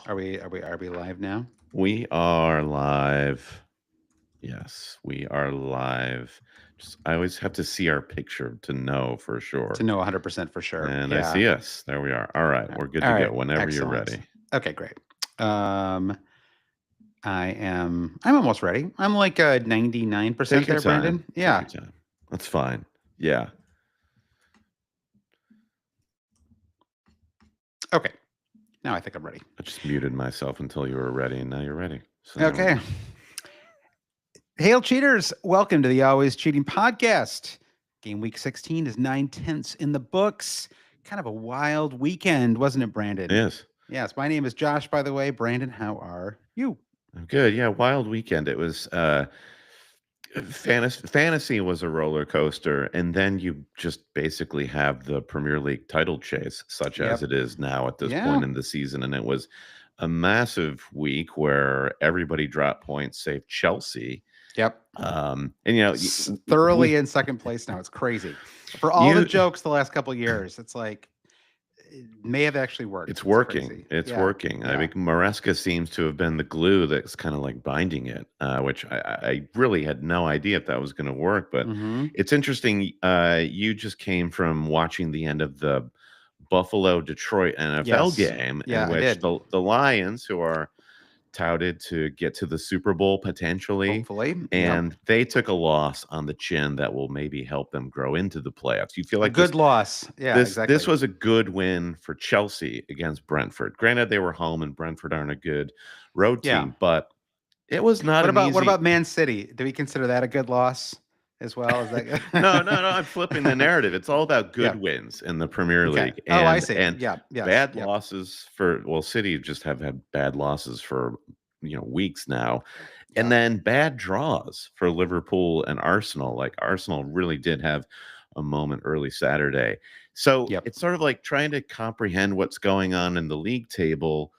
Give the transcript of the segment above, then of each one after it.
Are we live now? We are live. Yes, we are live. I always have to see our picture to know for To sure. know 100% for sure. And I Yeah. see us. There we are. All right, we're good All to right. go whenever you're Excellent. ready. Okay, great. I'm almost ready. I'm like Take 99% your there, time. Brandon. Take your Yeah. time. That's fine. Yeah. Okay. Now I think I'm ready. I just muted myself until you were ready, and now you're ready. So there we Okay. go. Hail cheaters. Welcome to the Always Cheating Podcast. Game week 16 is 9/10 in the books. Kind of a wild weekend, wasn't it, Brandon? Yes. Yes. My name is Josh, by the way. Brandon, how are you? I'm good. Yeah, wild weekend. It was fantasy was a roller coaster, and then you just basically have the Premier League title chase, such as Yep. it is now at this Yeah. point in the season. And it was a massive week where everybody dropped points, save Chelsea. Yep. And Thoroughly we in second place now. It's crazy. For all the you jokes the last couple of years, it's like it may have actually worked. It's It's working. crazy. It's Yeah. working. I Yeah. think Maresca seems to have been the glue that's kind of like binding it, which I really had no idea if that was going to work. But Mm-hmm. it's interesting. You just came from watching the end of the Buffalo Detroit NFL Yes. game, in Yeah, I which did. the Lions, who are touted to get to the Super Bowl potentially, Hopefully. Yep. and they took a loss on the chin that will maybe help them grow into the playoffs. You feel A like good loss. Yeah, this exactly. was a good win for Chelsea against Brentford. Granted, they were home, and Brentford aren't a good road Yeah. team, but it was not What an about what easy. about Man City? Do we consider that a good loss as well? Is No. that I'm flipping the narrative. It's all about good Yeah. wins in the Premier Okay. League, Oh, I and see. Yeah. Yes. bad Yep. losses for City just have had bad losses for weeks now, and Yep. then bad draws for Liverpool and Arsenal. Like Arsenal really did have a moment early Saturday, so Yep. it's sort of like trying to comprehend what's going on in the league table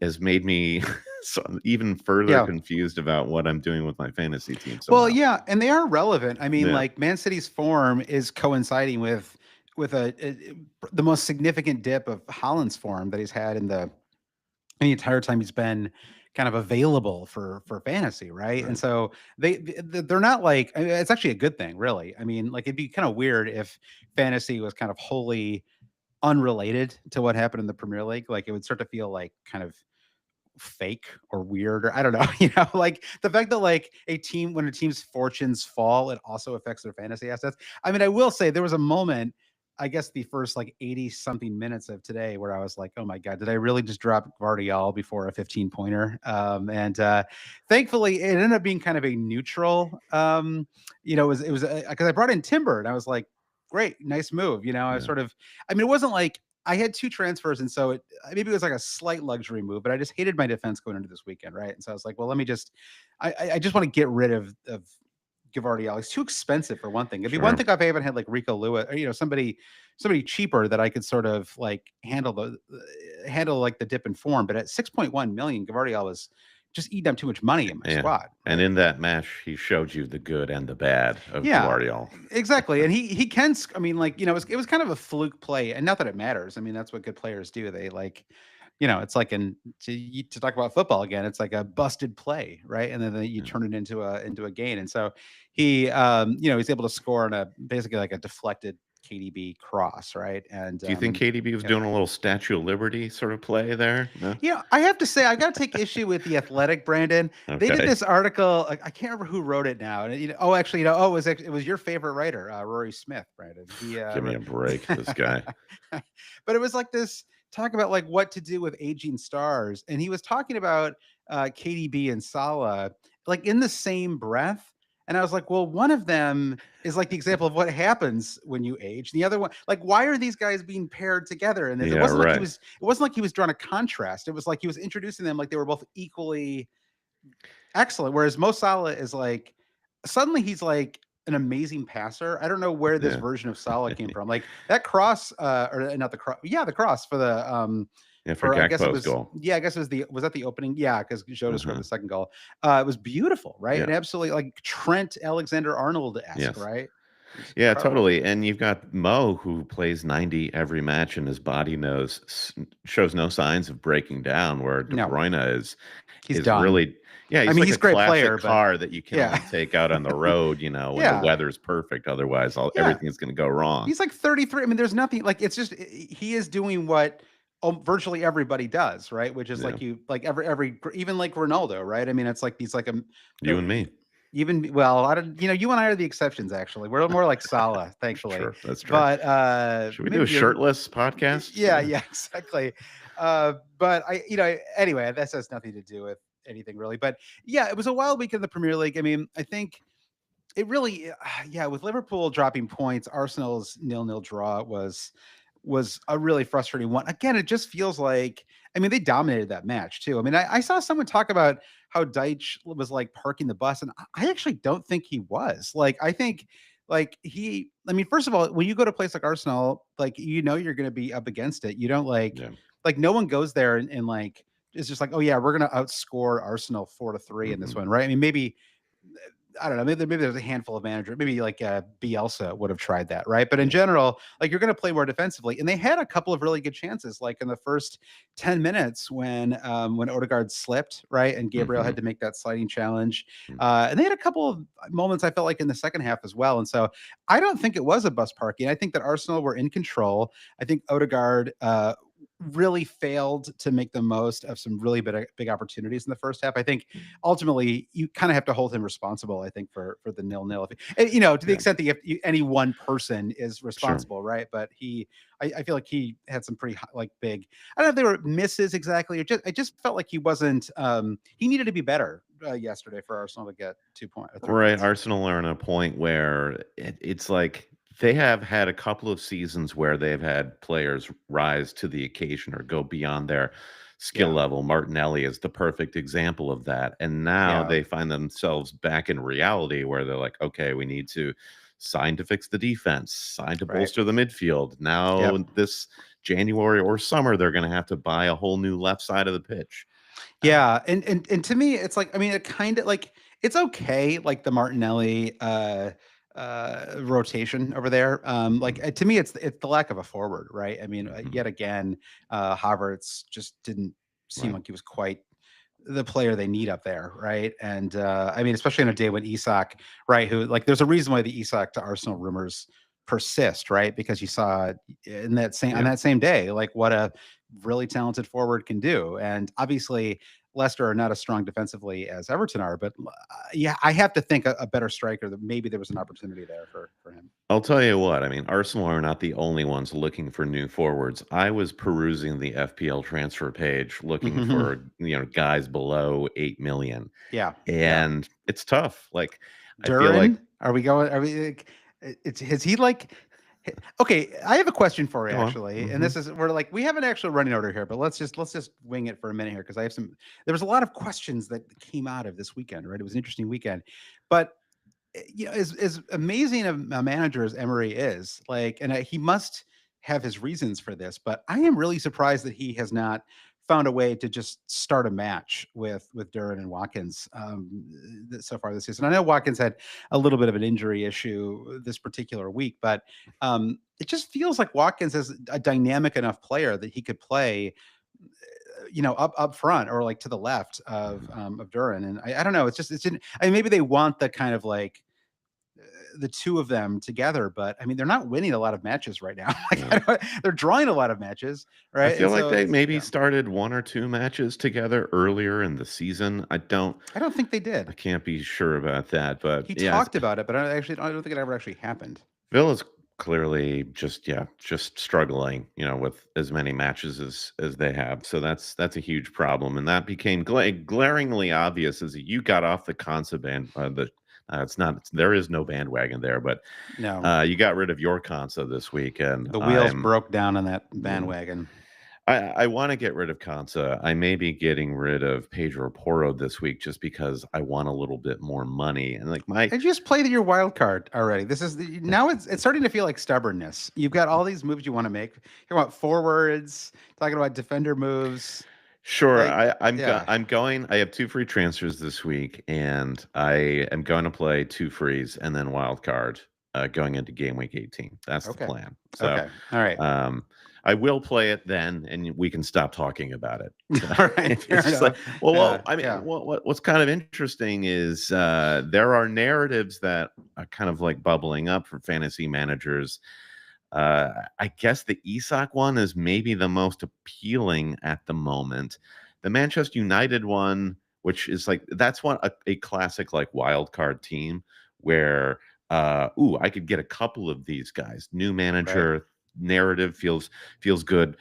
has made me so even further Yeah. confused about what I'm doing with my fantasy team Well, somehow. yeah, and they are relevant. I mean, Yeah. like Man City's form is coinciding with the most significant dip of Holland's form that he's had in the entire time he's been kind of available for fantasy, right? And Right. so they're not like, I mean, it's actually a good thing, really. I mean, like it'd be kind of weird if fantasy was kind of wholly unrelated to what happened in the Premier League. Like it would start to feel like kind of fake or weird or I don't know, like the fact that like when a team's fortunes fall, it also affects their fantasy assets. I mean, I will say there was a moment, I guess the first like 80 something minutes of today where I was like, oh my God, did I really just drop Guardiola before a 15 pointer? And thankfully it ended up being kind of a neutral, it was because I brought in Timber and I was like, great, nice move. I Yeah. sort of, I mean, it wasn't like I had two transfers, and so maybe it was like a slight luxury move, but I just hated my defense going into this weekend, right? And so I was like, well, let me just, I just want to get rid of Gavardiol. He's too expensive for one thing. It'd be one Sure. thing if I even had like Rico Lewis or somebody cheaper that I could sort of like handle like the dip in form. But at 6.1 million, Gavardiol was just eating up too much money in my Yeah. squad, And right? in that match, he showed you the good and the bad of Yeah, Guardiola. exactly. And he can. I mean, like it was kind of a fluke play, and not that it matters. I mean, that's what good players do. They like, it's like to talk about football again. It's like a busted play, right? And then you Yeah. turn it into a gain. And so he's able to score on a basically like a deflected KDB cross, right? And Do you think KDB was yep. doing a little Statue of Liberty sort of play there? No? I have to say, I got to take issue with the Athletic, Brandon. They did Okay. this article. Like, I can't remember who wrote it now. And oh, actually, it was your favorite writer, Rory Smith, Brandon. He Give me a break, this guy. but it was like this talk about like what to do with aging stars, and he was talking about KDB and Salah like in the same breath. And I was like, well, one of them is like the example of what happens when you age. The other one, like, why are these guys being paired together? And it Yeah, wasn't like he right. was, it wasn't like he was drawing a contrast. It was like he was introducing them like they were both equally excellent. Whereas Mo Salah is like, suddenly he's like an amazing passer. I don't know where this Yeah. version of Salah came from. Like that cross, or not the cross, yeah, the cross Yeah, for for I guess it Gakpo's was goal. yeah, I guess it was that the opening? Yeah, because Jota scored Uh-huh. the second goal. It was beautiful, right? Yeah. And absolutely like Trent Alexander Arnold esque, Yes. right? He's Yeah, incredible. totally. And you've got Mo who plays 90 every match, and his body shows no signs of breaking down. Where De No, Bruyne he's is done. really, yeah, I he's mean, like he's a a great classic player, but car that you can yeah, only take out on the road, when the yeah, weather's perfect. Otherwise, yeah. everything is going to go wrong. He's like 33. I mean, there's nothing like it's just he is doing what virtually everybody does, right? Which is Yeah, like every even like Ronaldo, right? I mean, it's like he's like a you and me. even well, I don't you and I are the exceptions actually. We're more like Salah, That's thankfully. true. That's true. But Should we do a maybe you're shirtless podcast? yeah, yeah, exactly. But anyway, this has nothing to do with anything really. But yeah, it was a wild week in the Premier League. I mean, I think it really, yeah, with Liverpool dropping points, Arsenal's 0-0 draw was a really frustrating one. Again, it just feels like, I mean, they dominated that match too. I mean, I saw someone talk about how Deitch was like parking the bus, and I actually don't think he was. Like, I think I mean, first of all, when you go to a place like Arsenal, like you're going to be up against it. You don't Yeah. like no one goes there and like it's just like, oh yeah, we're going to outscore Arsenal 4-3 in this Hmm. one, right? I mean, maybe I don't know. Maybe there's a handful of managers. Maybe like Bielsa would have tried that, right? But in Yeah. general, like you're going to play more defensively, and they had a couple of really good chances, like in the first 10 minutes when Odegaard slipped, right, and Gabriel Hmm. had to make that sliding challenge, Hmm. and they had a couple of moments I felt like in the second half as well. And so I don't think it was a bus parking. I think that Arsenal were in control. I think Odegaard really failed to make the most of some really big opportunities in the first half. I think ultimately you kind of have to hold him responsible. I think for the 0-0, and, to the Yeah. extent that any one person is Sure. responsible, right? But I feel like he had some pretty like big. I don't know if they were misses exactly. Or I just felt like he wasn't. He needed to be better yesterday for Arsenal to get 2 point or three Right, points. Arsenal are in a point where it's like they have had a couple of seasons where they've had players rise to the occasion or go beyond their skill Yeah, level. Martinelli is the perfect example of that. And now yeah, they find themselves back in reality where they're like, okay, we need to sign to fix the defense, sign to right. bolster the midfield. Now, Yep. this January or summer, they're going to have to buy a whole new left side of the pitch. Uh, Yeah, and to me, it's like I mean, it kind of like it's okay, like the Martinelli rotation over there. mhm, To me, it's the lack of a forward, right? I mean, mhm, yet again, Havertz just didn't seem right. like he was quite the player they need up there, right? And I mean, especially on a day when Isak, right, who like there's a reason why the Isak to Arsenal rumors persist, right? Because you saw in that same on Yeah. that same day, like what a really talented forward can do. And obviously, Leicester are not as strong defensively as Everton are, but yeah, I have to think a better striker that maybe there was an opportunity there for him. I'll tell you what, I mean, Arsenal are not the only ones looking for new forwards. I was perusing the FPL transfer page looking for, guys below 8 million, Yeah, yeah. and it's tough. Like, I feel like, Durin, are we going? Are we? It's is he like? Okay, I have a question for you go on. actually, and Hmm. this is we're like we have an actual running order here, but let's just wing it for a minute here because I have some. There was a lot of questions that came out of this weekend, right? It was an interesting weekend, but as amazing a manager as Emery is, like, and he must have his reasons for this, but I am really surprised that he has not found a way to just start a match with Duran and Watkins so far this season. I know Watkins had a little bit of an injury issue this particular week, but it just feels like Watkins is a dynamic enough player that he could play up front or like to the left Hmm. of Duran. And I don't know. It's I mean, maybe they want the kind of like the two of them together, but I mean, they're not winning a lot of matches right now. Yeah. They're drawing a lot of matches, I right? feel And like so they it's maybe yeah. started one or two matches together earlier in the season. I don't think they I did. can't be sure about that, but He yes, talked about it, but I don't think it ever actually happened. Villa's clearly just, yeah, just struggling, with as many matches as they have. So that's a huge problem, and that became glaringly obvious as you got off the Consa band. It's not there is no bandwagon there, but No, you got rid of your Consa this week, and the wheels I'm broke down on that yeah. bandwagon. I want to get rid of Consa. I may be getting rid of Pedro Porro this week just because I want a little bit more money. And like my I just played your wild card already. Now it's starting to feel like stubbornness. You've got all these moves you want to make. You're about forwards, talking about defender moves. Sure, Like, yeah. I'm going. I have two free transfers this week, and I am going to play two frees and then wild card. going into game week 18. That's the Okay. plan. So Okay. All right. um, I will play it then, and we can stop talking about it. So All right. Fair it's just like, enough. well, I mean, Yeah. what's kind of interesting is there are narratives that are kind of like bubbling up for fantasy managers. I guess the Isak one is maybe the most appealing at the moment. The Manchester United one, which is like that's one a classic like wild card team where I could get a couple of these guys. New Right. manager, narrative feels good,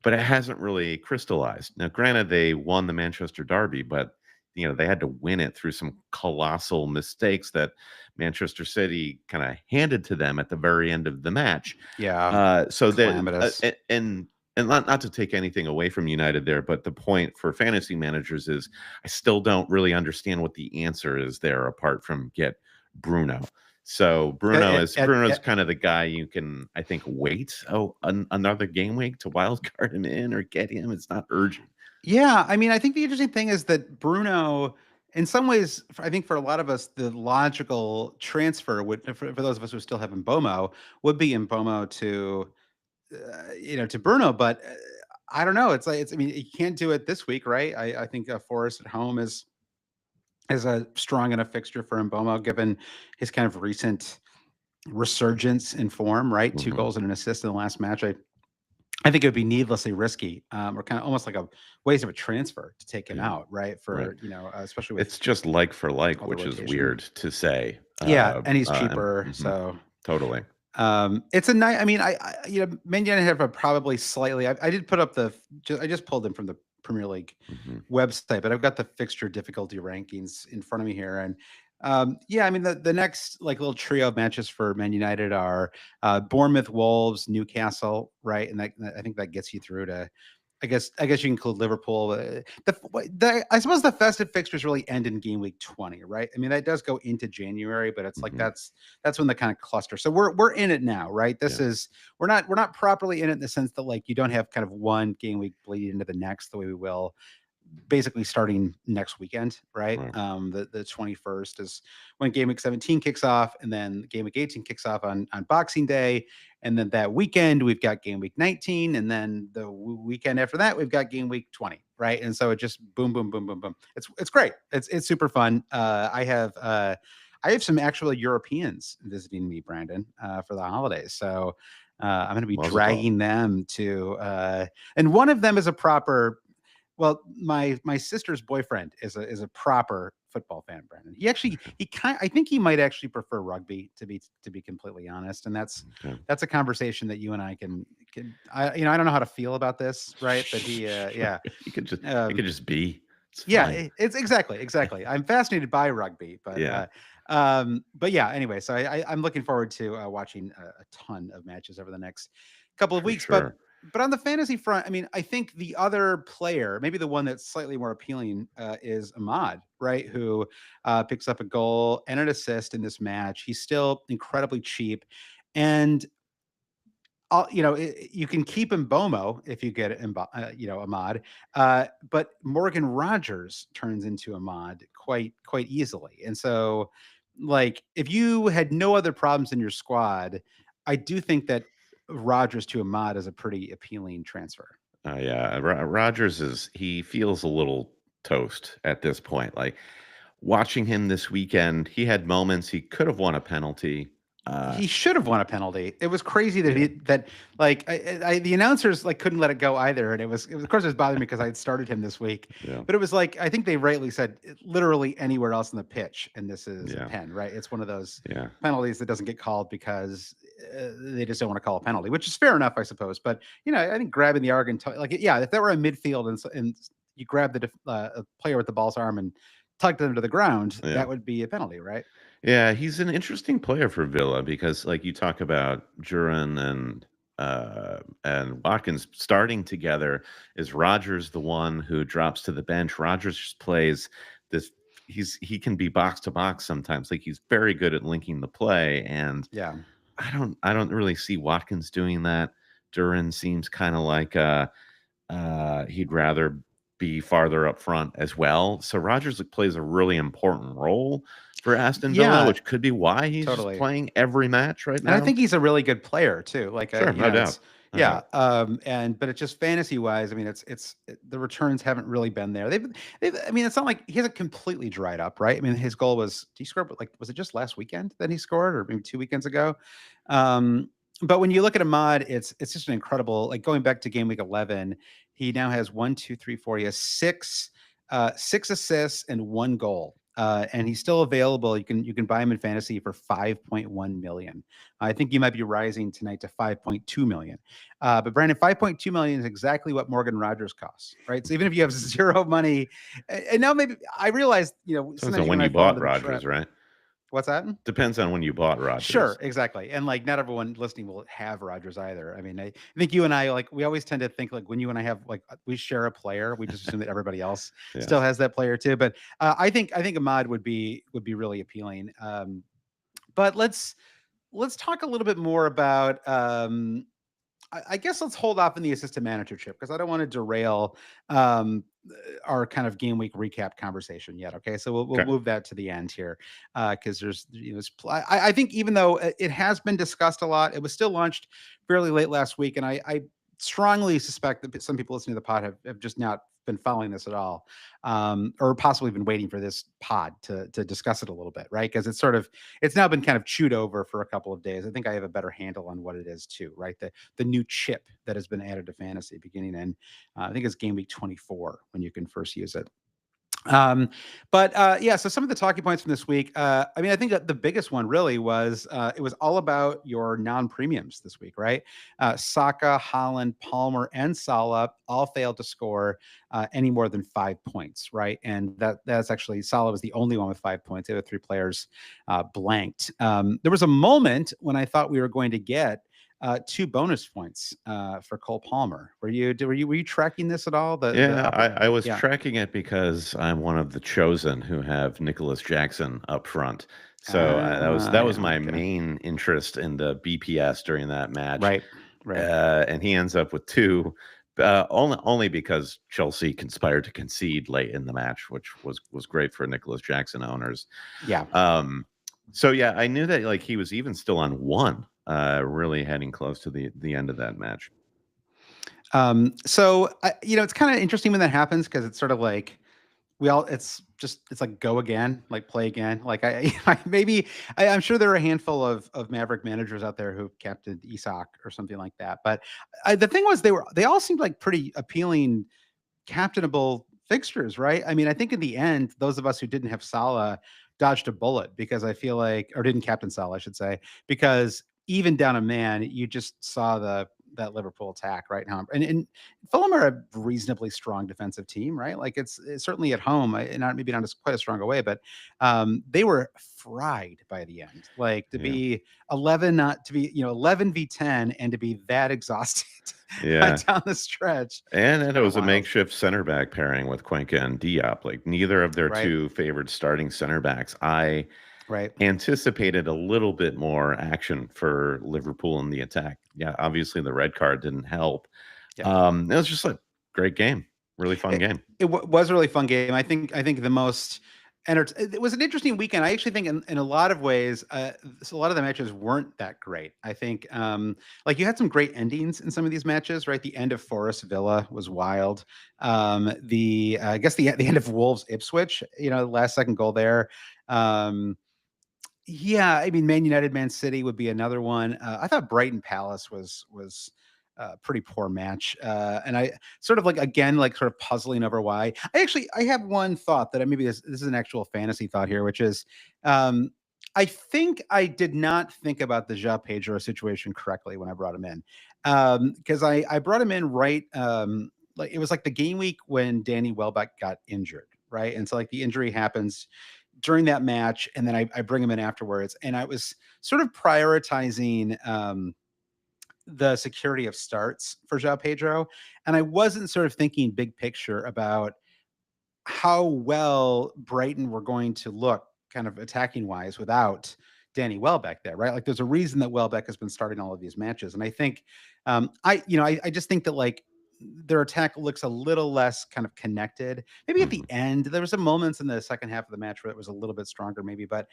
but it hasn't really crystallized. Now, granted, they won the Manchester Derby, but they had to win it through some colossal mistakes that Manchester City kind of handed to them at the very end of the match. Yeah. So that Calamitous. and not to take anything away from United there, but the point for fantasy managers is I still don't really understand what the answer is there apart from get Bruno. So Bruno's kind of the guy you can, I think, wait another game week to wild card him in or get him. It's not urgent. Yeah, I mean, I think the interesting thing is that Bruno, in some ways, I think for a lot of us, the logical transfer would, for those of us who still have Mbomo, would be Mbomo to, to Bruno. But I don't know. It's like I mean, you can't do it this week, right? I think Forest at home is a strong enough fixture for Mbomo, given his kind of recent resurgence in form. Right, 2 goals and an assist in the last match. I think it would be needlessly risky, or kind of almost like a waste of a transfer to take him Yeah, out, right? right. For especially with It's just like for like, all the which is rotation. weird to say. Yeah, and he's cheaper, so Totally. it's a nice. I mean, Man United have a probably slightly. I did put up I just pulled them from the Premier League website, but I've got the fixture difficulty rankings in front of me here, and yeah, I mean the next like little trio of matches for Man United are Bournemouth, Wolves, Newcastle, right? And I think that gets you through to. I guess you can include Liverpool. I suppose the festive fixtures really end in game week 20, right? I mean that does go into January, but it's like that's when the kind of cluster. So we're in it now, right? This Yeah. is we're not properly in it in the sense that like you don't have kind of one game week bleed into the next the way we will basically starting next weekend, right? Right. The 21st is when Game Week 17 kicks off, and then Game Week 18 kicks off on Boxing Day, and then that weekend we've got Game Week 19, and then the weekend after that we've got Game Week 20, right? And so it just boom, boom, boom, boom, boom. It's great. It's super fun. I have some actual Europeans visiting me, Brandon, for the holidays, so. I'm going to be Mazel tov. dragging them to, and one of them is a proper well, my sister's boyfriend is a proper football fan, Brandon. I think he might actually prefer rugby to be completely honest, and Okay. that's a conversation that you and I can I don't know how to feel about this, right? But he yeah. It could just be. It's Yeah, fine. it's exactly. I'm fascinated by rugby, Yeah, but yeah. Anyway, so I'm looking forward to watching a ton of matches over the next couple of for weeks. sure. But on the fantasy front, I mean, I think the other player, maybe the one that's slightly more appealing, is Ahmad, right? Who picks up a goal and an assist in this match. He's still incredibly cheap, and you can keep Mbomo if you get Ahmad, but Morgan Rogers turns into Ahmad quite easily. And so, like, if you had no other problems in your squad, I do think that Rogers to Ahmad is a pretty appealing transfer. Yeah. Rogers he feels a little toast at this point. Like watching him this weekend, he had moments he could have won a penalty. He should have won a penalty. It was crazy that Yeah, the announcers like couldn't let it go either, and of course it was bothering me because I had started him this week, yeah, but it was like I think they rightly said literally anywhere else on the pitch, and this is a yeah, pen, right? It's one of those yeah. penalties that doesn't get called because they just don't want to call a penalty, which is fair enough, I suppose. But I think grabbing the arg and yeah, if that were a midfield and you grab a player with the ball's arm and tugged them to the ground, Yeah. that would be a penalty, right? Yeah, he's an interesting player for Villa because, like you talk about Duran and Watkins starting together. Is Rogers the one who drops to the bench? Rogers just plays this. He can be box to box sometimes. Like he's very good at linking the play, and Yeah. I don't really see Watkins doing that. Duran seems kind of like he'd rather be farther up front as well. So Rogers plays a really important role. for Aston Villa, Yeah, which could be why he's just totally. playing every match right And I now. think he's a really good player too. Like, Sure, no doubt, it's no yeah. doubt. And but it's just fantasy wise. I mean, the returns haven't really been there. They've. I mean, it's not like he hasn't completely dried up, right? I mean, his goal was he scored like was it just last weekend that he scored, or maybe 2 weekends ago? Um, but when you look at Ahmad, it's just an incredible. Like going back to game week 11, he now has one, two, three, four. He has six assists and one goal. And he's still available. You can buy him in fantasy for 5.1 million. I think you might be rising tonight to 5.2 million. But Brandon, 5.2 million is exactly what Morgan Rogers costs, right? So even if you have zero money, and now maybe I realize, Depends sometimes on you when and I you fall bought into the trap. Rodgers, right? What's that? Depends on when you bought Sure, Rodgers. exactly. And like not everyone listening will have Rogers either. I mean, I think you and I like we always tend to think like when you and I have like we share a player, we just assume that everybody else still Yes. has that player too. But I think Ahmad would be really appealing. But let's talk a little bit more about I guess let's hold off in the assistant manager trip because I don't want to derail um, our kind of game week recap conversation yet. Okay, so we'll Okay. move that to the end here because there's I think even though it has been discussed a lot, it was still launched fairly late last week, and I strongly suspect that some people listening to the pod have just not been following this at all, or possibly been waiting for this pod to discuss it a little bit, right? Because it's now been kind of chewed over for a couple of days. I think I have a better handle on what it is too, right? The new chip that has been added to fantasy beginning in I think it's game week 24 when you can first use it. But yeah, so some of the talking points from this week. I mean, I think that the biggest one really was it was all about your non-premiums this week, right? Saka, Holland, Palmer, and Salah all failed to score any more than 5 points, right? And that's actually Salah was the only one with 5 points. The other three players blanked. There was a moment when I thought we were going to get 2 bonus points for Cole Palmer. Were you tracking this at all? The Yeah, upper I was yeah. tracking it because I'm one of the chosen who have Nicholas Jackson up front. So that was Yeah, my okay. main interest in the BPS during that match, Right, right. and he ends up with two, only because Chelsea conspired to concede late in the match, which was great for Nicholas Jackson owners. Yeah. Um, so yeah, I knew that like he was even still on one, really heading close to the end of that match. So it's kind of interesting when that happens because it's sort of like it's like go again, like play again. Like I'm sure there are a handful of Maverick managers out there who captained Isak or something like that. But the thing was they all seemed like pretty appealing captainable fixtures, right? I mean, I think in the end, those of us who didn't have Salah dodged a bullet because I feel like, or didn't captain Salah, I should say, because even down a man, you just saw that Liverpool attack right now, and Fulham are a reasonably strong defensive team, right? Like it's certainly at home, not maybe not as quite as strong a way, but they were fried by the end. Like to Yeah, be 11, not to be 11v10, and to be that exhausted yeah. down the stretch. It's And it kind of was a wild, makeshift center back pairing with Cuenca and Diop. Like neither of their right? two favored starting center backs. I Right. anticipated a little bit more action for Liverpool in the attack. Yeah, obviously the red card didn't help. Yeah. It was just a great game, really fun It game. was a really fun game. I think the most it was an interesting weekend. I actually think in a lot of ways, so a lot of the matches weren't that great. I think like you had some great endings in some of these matches, right? The end of Forest Villa was wild. The I guess the end of Wolves Ipswich, the last second goal there. Um, Yeah, I mean, Man United, Man City would be another one. I thought Brighton Palace was a pretty poor match, and I sort of like again like sort of puzzling over why. I have one thought that maybe this is an actual fantasy thought here, which is um, I think I did not think about the Ja Pedro situation correctly when I brought him in because I brought him in right like it was like the game week when Danny Welbeck got injured, right, and so like the injury happens during that match, and then I bring him in afterwards. And I was sort of prioritizing the security of starts for João Pedro, and I wasn't sort of thinking big picture about how well Brighton were going to look, kind of attacking wise, without Danny Welbeck there, right? Like, there's a reason that Welbeck has been starting all of these matches, and I think, I just think that like their attack looks a little less kind of connected. Maybe at the Mhm. end, there was some moments in the second half of the match where it was a little bit stronger, maybe. But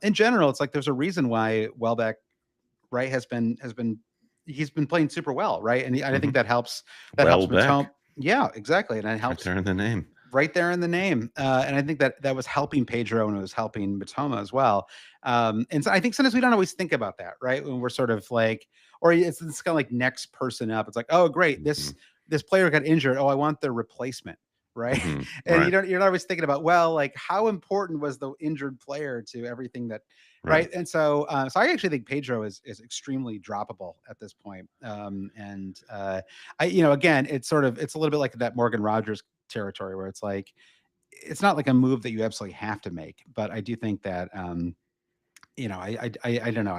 in general, it's like there's a reason why Welbeck, right, has been he's been playing super well, right? And I think Mhm. that helps Matome. Welbeck, Yeah, exactly, and it right helps there in the name. right there in the name. And I think that was helping Pedro and it was helping Matoma as well. And so I think sometimes we don't always think about that, right? When we're sort of like, or it's kind of like next person up. It's like, oh, great, this Mhm. this player got injured. Oh, I want their replacement, right? Mhm. And Right. you're not always thinking about, well, like how important was the injured player to everything that, Right. right? And so I actually think Pedro is extremely droppable at this point. Again, it's a little bit like that Morgan Rogers territory where it's like it's not like a move that you absolutely have to make, but I do think that I don't know.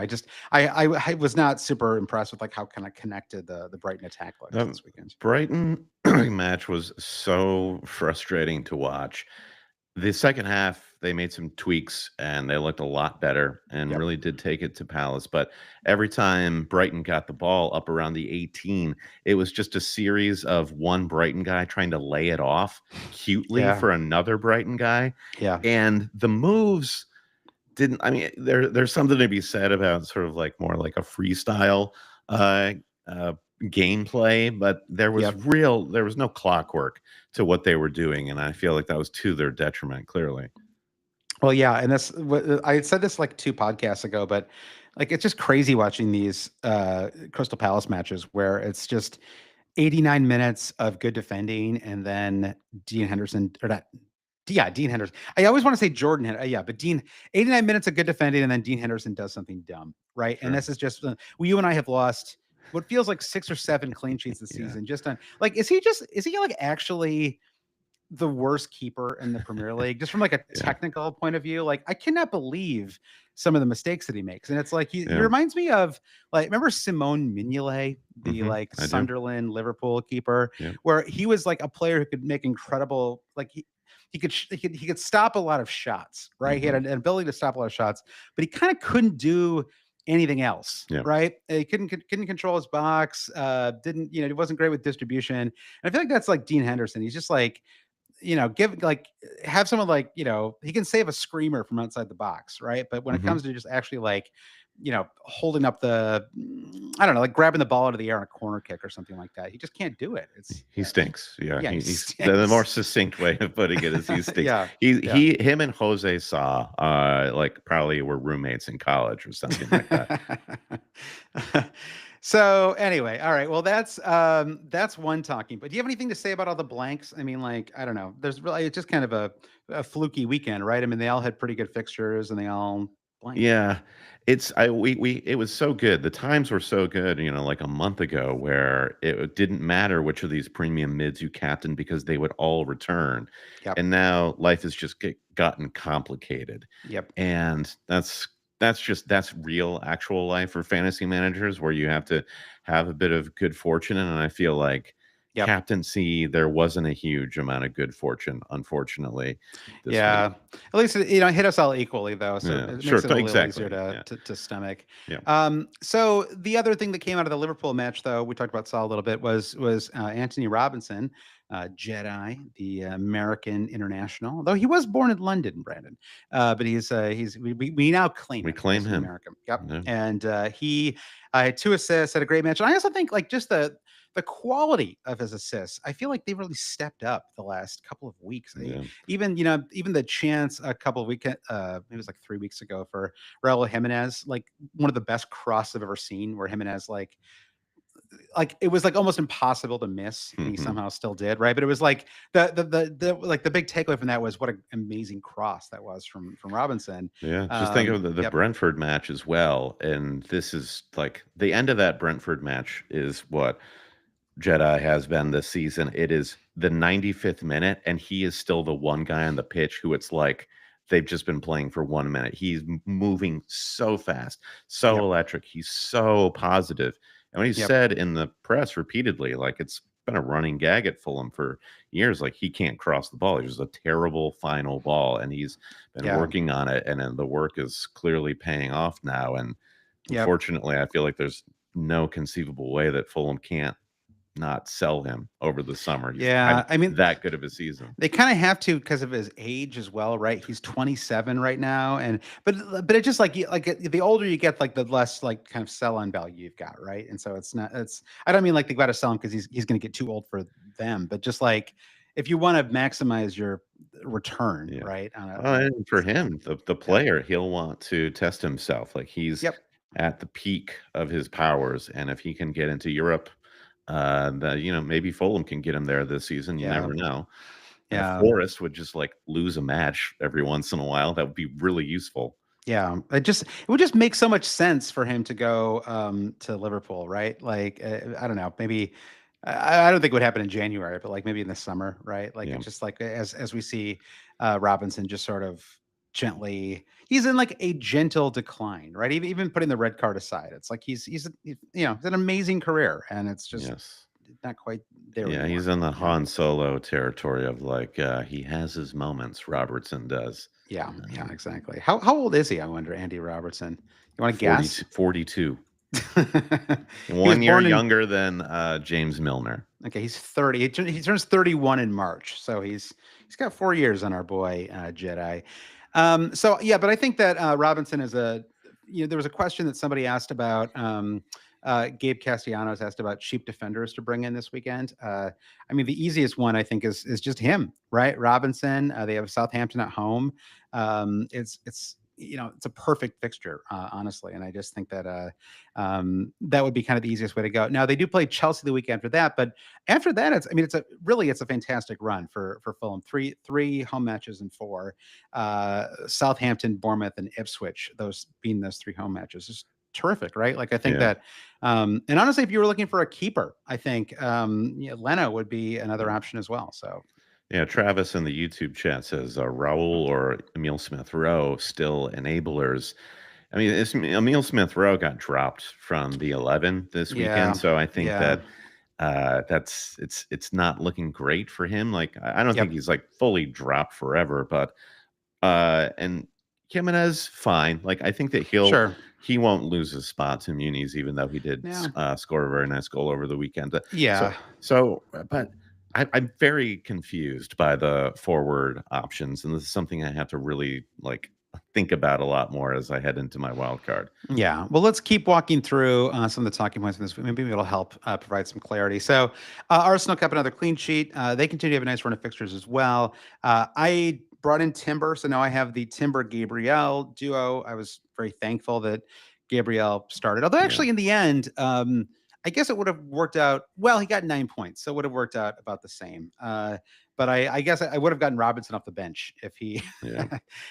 I was not super impressed with like how kind of connected the Brighton attack looks The this weekend. Brighton match was so frustrating to watch. The second half, they made some tweaks and they looked a lot better and Yep. really did take it to Palace. But every time Brighton got the ball up around the 18, it was just a series of one Brighton guy trying to lay it off cutely Yeah. for another Brighton guy. Yeah. And the moves didn't, I mean, there's something to be said about sort of like more like a freestyle uh, uh, gameplay, but Yep. there was no clockwork to what they were doing, and I feel like that was to their detriment, clearly. Well, yeah, and I had said this like 2 podcasts ago, but like it's just crazy watching these Crystal Palace matches where it's just 89 minutes of good defending and then Dean Henderson or not. Yeah, Dean Henderson. I always want to say Jordan. Yeah, but Dean, 89 minutes of good defending, and then Dean Henderson does something dumb, right? And Sure. this is just, well, you and I have lost what feels like 6 or 7 clean sheets this Yeah. season. Just on, like, is he like actually the worst keeper in the Premier League, just from like a Yeah. technical point of view? Like, I cannot believe some of the mistakes that he makes. And it's like he Yeah. reminds me of like remember Simone Mignolet, the Mhm. like I do. Sunderland Liverpool keeper, Yep. where he was like a player who could make incredible like he could stop a lot of shots, right? He had Mhm. an ability to stop a lot of shots, but he kind of couldn't do anything else, Yeah. right? He couldn't control his box. Didn't He wasn't great with distribution. And I feel like that's like Dean Henderson. He's just like give like have someone like, he can save a screamer from outside the box, right? But when it Mhm. comes to just actually like, holding up I don't know, like grabbing the ball out of the air on a corner kick or something like that, he just can't do it. It's He stinks. Yeah, yeah, he he's the more stinks. succinct way of putting it is he stinks. Yeah, yeah. Him and Jose Sa, like probably were roommates in college or something like that. So anyway, all right. Well, that's one talking. But do you have anything to say about all the blanks? I mean, like, I don't know. There's really it's just kind of a fluky weekend, right? I mean, they all had pretty good fixtures and they all blanked. Yeah, it's I we it was so good. The times were so good, like a month ago, where it didn't matter which of these premium mids you captained because they would all return. Yep. And now life has just gotten complicated, Yep. and that's real, actual life for fantasy managers where you have to have a bit of good fortune. And I feel like Yep. captaincy, there wasn't a huge amount of good fortune, unfortunately, this week. Yeah. At least it hit us all equally though, so Yeah, it sure, makes it a little easier exactly. to Yeah, stomach. yeah. So the other thing that came out of the Liverpool match, though, we talked about Saul a little bit, was Anthony Robinson, Jedi, the American international. Though he was born in London, Brandon, but we now claim We him claim as an him. American. Yep, Yeah. and he had 2 assists, had a great match. And I also think like just the quality of his assists, I feel like they really stepped up the last couple of weeks. Yeah. Even the chance a couple of weekend, maybe it was like 3 weeks ago for Raul Jimenez, like one of the best crosses I've ever seen, where Jimenez like it was like almost impossible to miss, and he Mhm. somehow still did, right? But it was like the like the big takeaway from that was what an amazing cross that was from Robinson. Yeah, just think of the Yep, Brentford match as well, and this is like the end of that Brentford match is what Jedi has been this season. It is the 95th minute, and he is still the one guy on the pitch who it's like they've just been playing for 1 minute. He's moving so fast, so yep, electric. He's so positive. And when he yep, said in the press repeatedly, like it's been a running gag at Fulham for years, like he can't cross the ball. He's just a terrible final ball, and he's been yeah, working on it, and then the work is clearly paying off now. And yep. unfortunately, I feel like there's no conceivable way that Fulham can't not sell him over the summer. He's had Yeah, I mean, that good of a season. they kind of have to because of his age as well, right? He's 27 right now, and but it's just like the older you get, like the less like kind of sell on value you've got, right? And so it's not. It's I don't mean like they got to sell him because he's going to get too old for them, but just like if you want to maximize your return, Yeah. right? Well, On a and for him, the yeah, player, he'll want to test himself. Like he's yep, at the peak of his powers, and if he can get into Europe, maybe Fulham can get him there this season. You yeah, never know. And if yeah. Forest would just like lose a match every once in a while, that would be really useful. Yeah, it would just make so much sense for him to go to Liverpool, right? Like I don't know, maybe I don't think it would happen in January, but like maybe in the summer, right? Like Yeah. it's just like as we see Robinson just sort of gently, he's in like a gentle decline, right? Even putting the red card aside, it's like he's an amazing career, and it's just Yes. not quite there Yeah, he's anymore. in the Yeah, Han Solo territory of like he has his moments. Robertson does. yeah, yeah, Um, exactly. How old is he? I wonder, Andy Robertson. You want to guess? 42, 42. He was 1 year born in younger than James Milner. Okay, he's 30. He turns 31 in March, so he's got 4 years on our boy Jedi. So yeah, but I think that Robinson is there was a question that somebody asked about. Gabe Castellanos asked about cheap defenders to bring in this weekend. I mean, the easiest one I think is just him, right? Robinson. They have Southampton at home. It's a perfect fixture, honestly, and I just think that that would be kind of the easiest way to go. Now they do play Chelsea the week after that, but after that, it's a fantastic run for Fulham. Three home matches and four. Southampton, Bournemouth, and Ipswich. Those being those three home matches is terrific, right? Like I think Yeah. that, and honestly, if you were looking for a keeper, I think Leno would be another option as well. So Yeah, Travis in the YouTube chat says Raul or Emil Smith Rowe still enablers. I mean, Emil Smith Rowe got dropped from the 11 this weekend, yeah, so I think yeah, that it's not looking great for him. Like I don't think yep, he's like fully dropped forever, but and Jimenez fine. Like I think that sure, he won't lose his spot to Muniz, even though he did yeah, score a very nice goal over the weekend. So yeah. but I'm very confused by the forward options, and this is something I have to really like think about a lot more as I head into my wild card. Yeah. Well, let's keep walking through some of the talking points of this. Maybe it'll help provide some clarity. So, Arsenal kept another clean sheet. They continue to have a nice run of fixtures as well. I brought in Timber. So now I have the Timber Gabriel duo. I was very thankful that Gabriel started. Although, Yeah, actually, in the end, I guess it would have worked out. Well, he got 9 points. So it would have worked out about the same. But I guess I would have gotten Robinson off the bench if he yeah.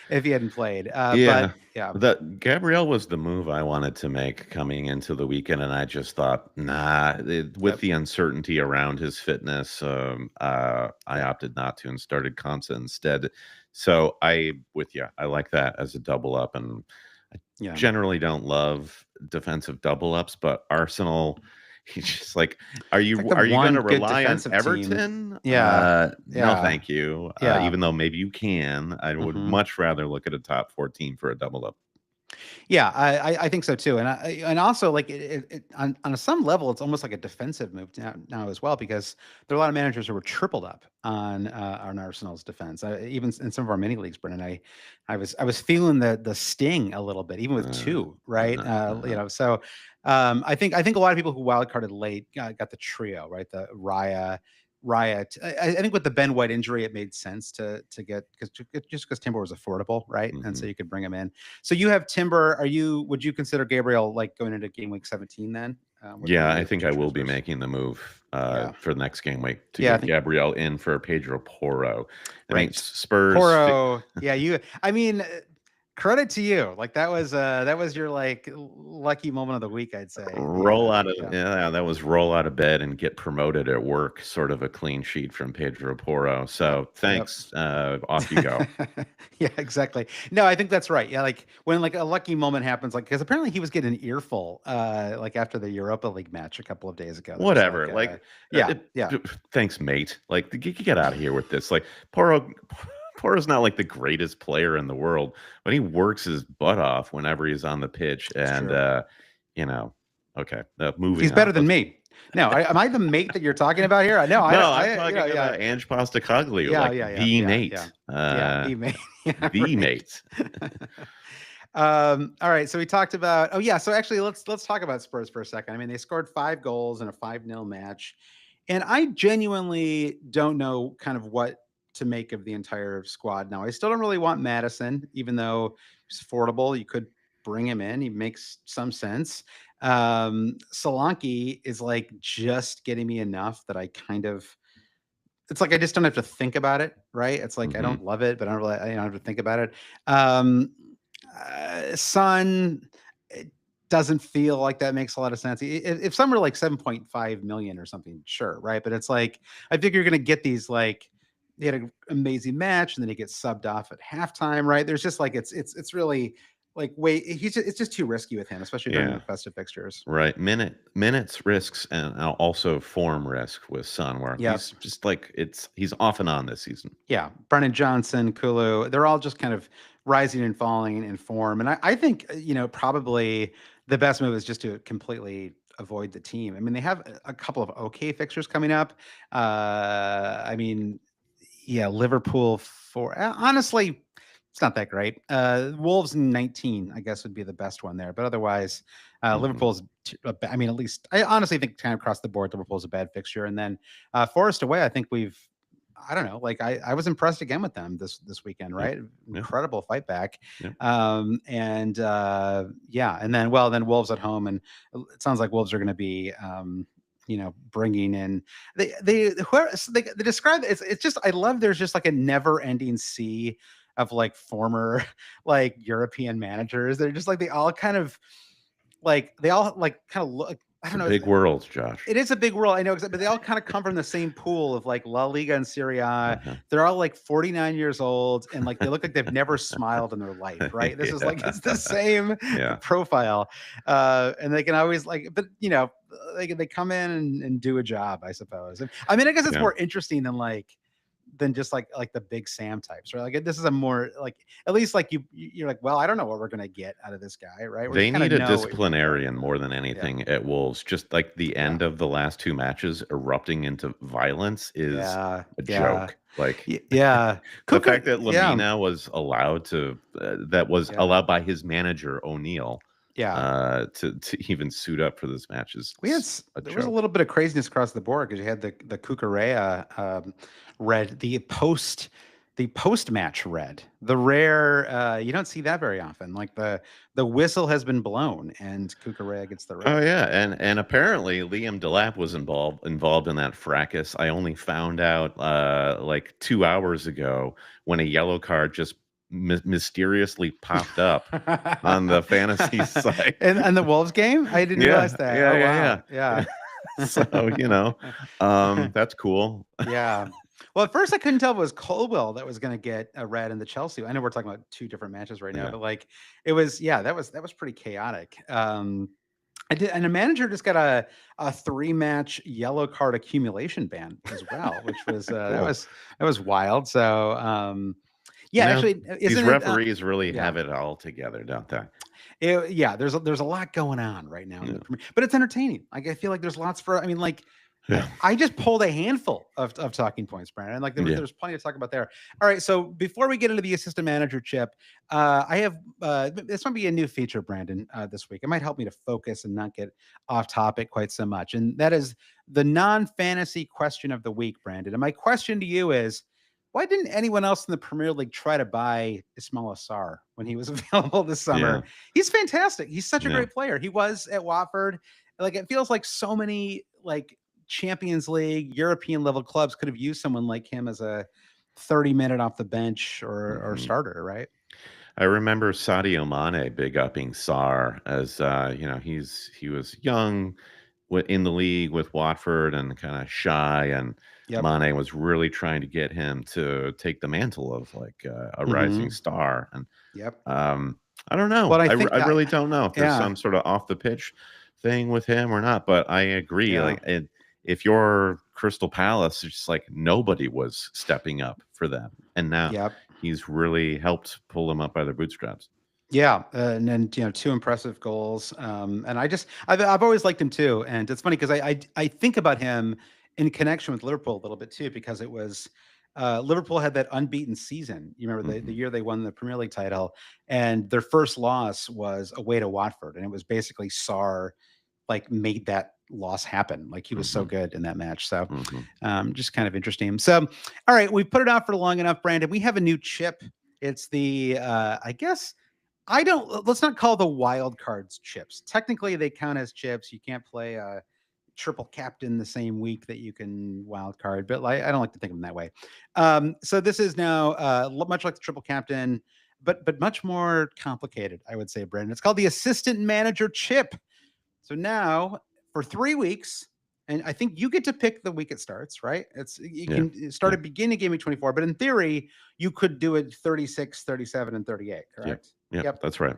if he hadn't played. Yeah. But yeah, That Gabrielle was the move I wanted to make coming into the weekend, and I just thought, nah, with yep. the uncertainty around his fitness, I opted not to and started Konsa instead. So I, with you, I like that as a double up, and I Yeah. generally don't love defensive double ups, but Arsenal, he's just like, are It's you like the are you going one to good rely on defensive team. Everton? Yeah. No, Yeah. thank you. Yeah. Even though maybe you can, I would Mhm. much rather look at a top 14 for a double up. Yeah, I think so too, and also like on some level, it's almost like a defensive move now as well because there are a lot of managers who were tripled up on Arsenal's defense. Even in some of our mini leagues, Brennan, I was feeling the sting a little bit, even with Uh, two, right? uh, So I think a lot of people who wildcarded late got the trio, right? The Riot. I think with the Ben White injury, it made sense to get because Timber was affordable, right? And so mhm. you could bring him in. So you have Timber. Would you consider Gabriel like going into game week 17 then? With one Yeah, of I your think two I will be transfers? making the move Yeah. for the next game week to Yeah, I get think Gabrielle in for Pedro Porro. I mean, right. Spurs. Poro. Yeah, I mean, credit to you. Like that was your like lucky moment of the week, I'd say. Roll out of Yeah. yeah, that was roll out of bed and get promoted at work, sort of a clean sheet from Pedro Porro. Yep. So Yep. thanks. Off you go. Yeah, exactly. No, I think that's right. Yeah, like when like a lucky moment happens, like because apparently he was getting an earful, like after the Europa League match a couple of days ago. There was Whatever. like, Like, yeah, yeah, thanks, mate. Like, get out of here with this. Like, Poro's not like the greatest player in the world, but he works his butt off whenever he's on the pitch. it's And true. you know, okay, moving He's better on. than me. No, am I the mate that you're talking about here? No, No, I'm you talking know, yeah, about Ange Postecoglou, yeah, like yeah, yeah, the yeah, yeah, mate. yeah, the mate, yeah, The right. mate. All right, so we talked about. Oh yeah, so actually, let's talk about Spurs for a second. I mean, they scored 5 goals in a 5-0 match, and I genuinely don't know kind of what to make of the entire squad now. I still don't really want Madison, even though he's affordable. You could bring him in; he makes some sense. Solanke is like just getting me enough that I kind of it's like I just don't have to think about it, right? It's like I Hmm. don't love it, but I don't really I don't have to think about it. Um, Sun, it doesn't feel like that makes a lot of sense. If some were like 7.5 million or something, sure, right? But it's like I think you're gonna get these like he had an amazing match and then he gets subbed off at halftime, right? There's just like it's really like wait, it's just too risky with him, especially during Yeah. the festive fixtures. Right. Minutes risks and also form risk with Son, where Yep. he's just like he's off and on this season. Yeah, Brennan Johnson, Kulu, they're all just kind of rising and falling in form. And I think, probably the best move is just to completely avoid the team. I mean, they have a couple of okay fixtures coming up. I mean, yeah, Liverpool honestly, it's not that great. Wolves 19, I guess, would be the best one there. But otherwise, Hmm. Liverpool's, I mean, at least I honestly think kind of across the board, Liverpool's a bad fixture. And then Forest away, I think I don't know. Like I was impressed again with them this weekend, Yeah. right? Yeah. Incredible fight back. Yeah. And yeah, and then Wolves at home, and it sounds like Wolves are going to be bringing in they describe it's just I love there's just like a never ending sea of like former like European managers. They're just like they all like kind of look. I It's don't a know. It's, big world, Josh. it is a big world, I know, but they all kind of come from the same pool of like La Liga and Serie A. Uh-huh. They're all like 49 years old and like they look like they've never smiled in their life, right? This is like it's the same Yeah. profile. And they can always but they come in and do a job, I suppose. I mean, I guess it's Yeah. more interesting than just like the big Sam types, right? Like this is a more like at least like you're like, well, I don't know what we're gonna get out of this guy, right? Where you They kind of need a know what you're gonna get. disciplinarian more than Yeah, anything at Wolves. Just like the yeah, end of the last two matches erupting into violence is yeah, a yeah, joke. Like yeah. the Kuka, fact that yeah, Lamina was allowed to, that was yeah, allowed by his manager O'Neill, yeah. to even suit up for this match is a There was a joke. little bit of craziness across the board because you had the Cucurella red, the post match red, the rare. You don't see that very often. Like the whistle has been blown and Cucurella gets the Oh red. yeah, and apparently Liam Delap was involved in that fracas. I only found out like 2 hours ago when a yellow card just mysteriously popped up on the fantasy site. And the Wolves game, I didn't realize Yeah, that. yeah, Oh yeah, wow, yeah. yeah. So that's cool. Yeah. Well, at first I couldn't tell if it was Colwell that was going to get a red in the Chelsea. I know we're talking about two different matches right now, Yeah. but like it was, yeah, that was pretty chaotic. I did, and a manager just got a 3-match yellow card accumulation ban as well, which was Cool. that was wild. So You yeah, know, actually, these isn't it? referees really Yeah, have it all together, don't they? yeah. There's a lot going on right now in the Yeah. Premier, but it's entertaining. Like I feel like there's lots for. I mean, like Yeah. I just pulled a handful of talking points, Brandon. Like Yeah. there's plenty to talk about there. All right, so before we get into the assistant manager chip, I have this might be a new feature, Brandon, this week. It might help me to focus and not get off topic quite so much, and that is the non-fantasy question of the week, Brandon. And my question to you is, why didn't anyone else in the Premier League try to buy Ismaila Sarr when he was available this Yeah. summer? He's fantastic. He's such a Yeah. great player. He was at Watford. Like it feels like so many like Champions League, European level clubs could have used someone like him as a 30-minute off the bench or Mhm. starter, right? I remember Sadio Mane big upping Sarr as he was young in the league with Watford and kind of shy, and Yep. Mane was really trying to get him to take the mantle of like a rising Hmm. star. And Yep. I don't know. Well, I I think really don't know if there's yeah, some sort of off the pitch thing with him or not. But I agree. yeah, Like, if you're Crystal Palace, it's just like nobody was stepping up for them, and now yep. he's really helped pull them up by their bootstraps. Yeah, and then two impressive goals. And I've always liked him too. And it's funny because I think about him in connection with Liverpool a little bit too, because it was Liverpool had that unbeaten season. You remember the Hmm. year they won the Premier League title, and their first loss was away to Watford, and it was basically Sarr like made that loss happen. Like he was so Hmm. good in that match. So Hmm. just kind of interesting. So all right, we've put it out for long enough, Brandon. We have a new chip. It's the I guess I don't let's not call the wild cards chips. Technically, they count as chips. You can't play a triple captain the same week that you can wild card, but like, I don't like to think of them that way. So this is now much like the triple captain, but much more complicated, I would say, Brandon. It's called the assistant manager chip. So now for 3 weeks, and I think you get to pick the week it starts, right? It's you Yeah. can start Yeah. at beginning game week 24, but in theory, you could do it 36, 37, and 38, Yep. correct? Yep. Yep. That's right.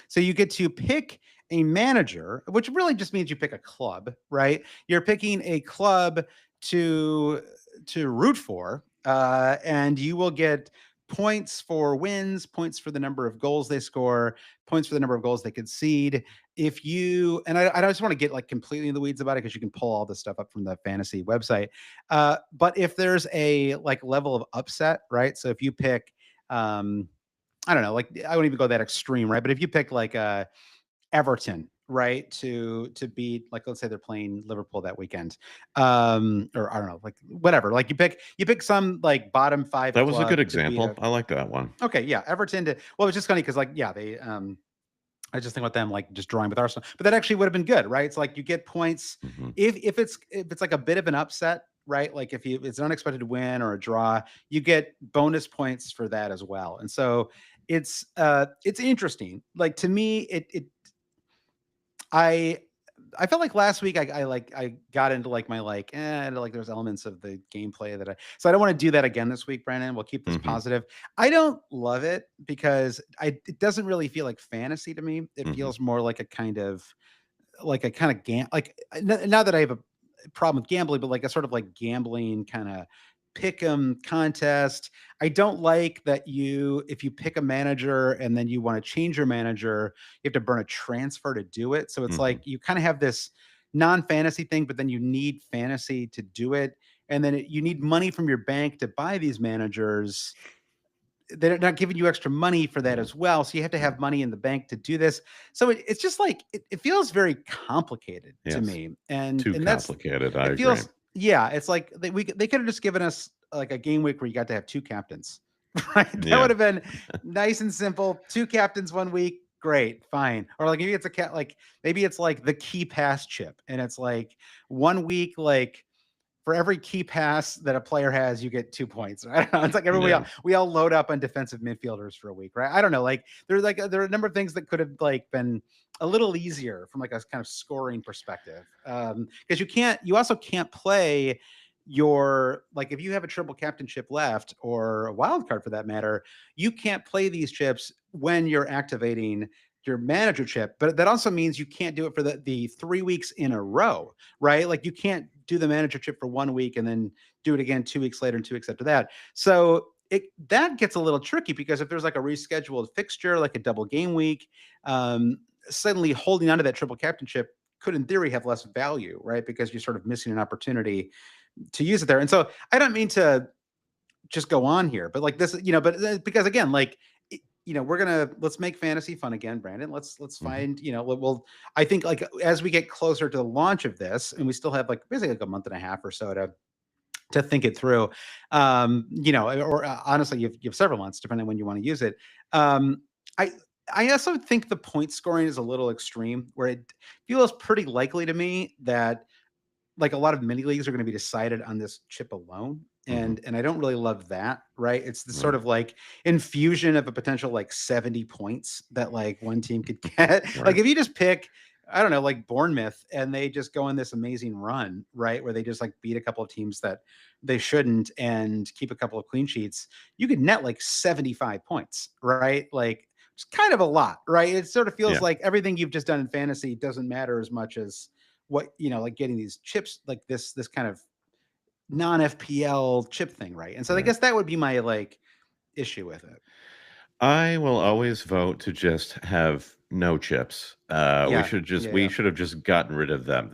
So you get to pick a manager, which really just means you pick a club, right? You're picking a club to root for, and you will get points for wins, points for the number of goals they score, points for the number of goals they concede. If you and I just want to get like completely in the weeds about it because you can pull all this stuff up from the fantasy website. But if there's a like level of upset, right? So if you pick I don't know, like I wouldn't even go that extreme, right? But if you pick like Everton, right, to beat like let's say they're playing Liverpool that weekend, or I don't know, like whatever, like you pick some like bottom five That was a good club to beat example. a I like that one. okay, yeah, Everton to well, it's just funny because like yeah, they I just think about them like just drawing with Arsenal, but that actually would have been good, right? It's like you get points Hmm. if it's like a bit of an upset, right? Like if it's an unexpected win or a draw, you get bonus points for that as well. And so it's interesting. Like to me, I I felt like last week I got into like my like there's elements of the gameplay that so I don't want to do that again this week, Brandon. We'll keep this Hmm. positive. I don't love it because it doesn't really feel like fantasy to me. It Hmm. feels more like a kind of now that I have a problem with gambling, but like a sort of like gambling kind of pick 'em contest. I don't like that if you pick a manager and then you want to change your manager, you have to burn a transfer to do it. So it's Hmm. like you kind of have this non-fantasy thing, but then you need fantasy to do it. And then you need money from your bank to buy these managers. They're not giving you extra money for that Yeah. as well. So you have to Yeah. have money in the bank to do this. So it's just like it feels very complicated to Yes. me, and Too and that's complicated. I it agree. feels yeah. It's like they could have just given us like a game week where you got to have two captains, right? That would Yeah. have been nice and simple. Two captains 1 week. Great, fine. Or like maybe it's a cat like maybe it's like the key pass chip, and it's like 1 week like for every key pass that a player has, you get 2 points. I don't know. It's like everybody Yeah. else, we all load up on defensive midfielders for a week, right? I don't know. Like there are a number of things that could have like been a little easier from like a kind of scoring perspective. Because you also can't play your like if you have a triple captain chip left or a wild card for that matter, you can't play these chips when you're activating your manager chip. But that also means you can't do it for the 3 weeks in a row, right? Like you can't do the manager chip for 1 week and then do it again 2 weeks later and 2 weeks after that. So that gets a little tricky because if there's like a rescheduled fixture, like a double game week, suddenly holding onto that triple captainship could in theory have less value, right? Because you're sort of missing an opportunity to use it there. And so I don't mean to just go on here, but like this, but because again, like we're gonna let's make fantasy fun again, Brandon. Let's Hmm. find, we'll I think like as we get closer to the launch of this, and we still have like basically like a month and a half or so to think it through, or honestly, you have several months depending on when you want to use it. Um, I I also think the point scoring is a little extreme, where it feels pretty likely to me that like a lot of mini leagues are going to be decided on this chip alone, Hmm. and I don't really love that, right? It's the sort Right. of like infusion of a potential like 70 points that like one team could get. Like Right. if you just pick I don't know, like Bournemouth, and they just go on this amazing run, right? Where they just like beat a couple of teams that they shouldn't and keep a couple of clean sheets, you could net like 75 points, right? Like it's kind of a lot, right? It sort of feels Yeah. like everything you've just done in fantasy doesn't matter as much as what like getting these chips like this kind of non FPL chip thing, right? And so I Right. guess that would be my like issue with it. I will always vote to just have no chips. We Yeah, should just yeah, we yeah, should have just gotten rid of them.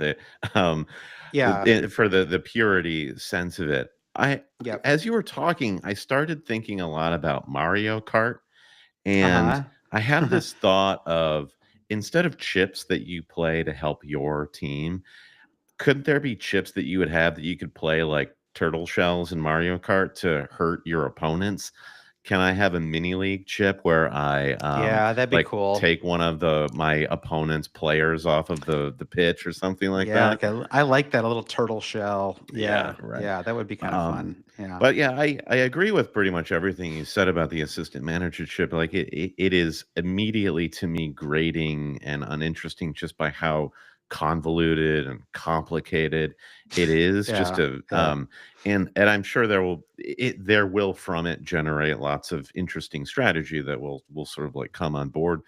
Um, yeah. for the purity sense of it. Yep. As you were talking, I started thinking a lot about Mario Kart, and Uh I had huh. this thought of, instead of chips that you play to help your team, couldn't there be chips that you would have that you could play like turtle shells in Mario Kart to hurt your opponents? Can I have a mini league chip where I Yeah, that'd be like cool. take one of my opponent's players off of the pitch or something like Yeah, that? like I like that, a little turtle shell. Yeah, Yeah, right. yeah, that would be kind of Um, fun. Yeah, but yeah, I agree with pretty much everything you said about the assistant managership. Like it is immediately to me grating and uninteresting just by how convoluted and complicated it is. Just yeah, to yeah, and I'm sure there will from it generate lots of interesting strategy that will sort of like come on board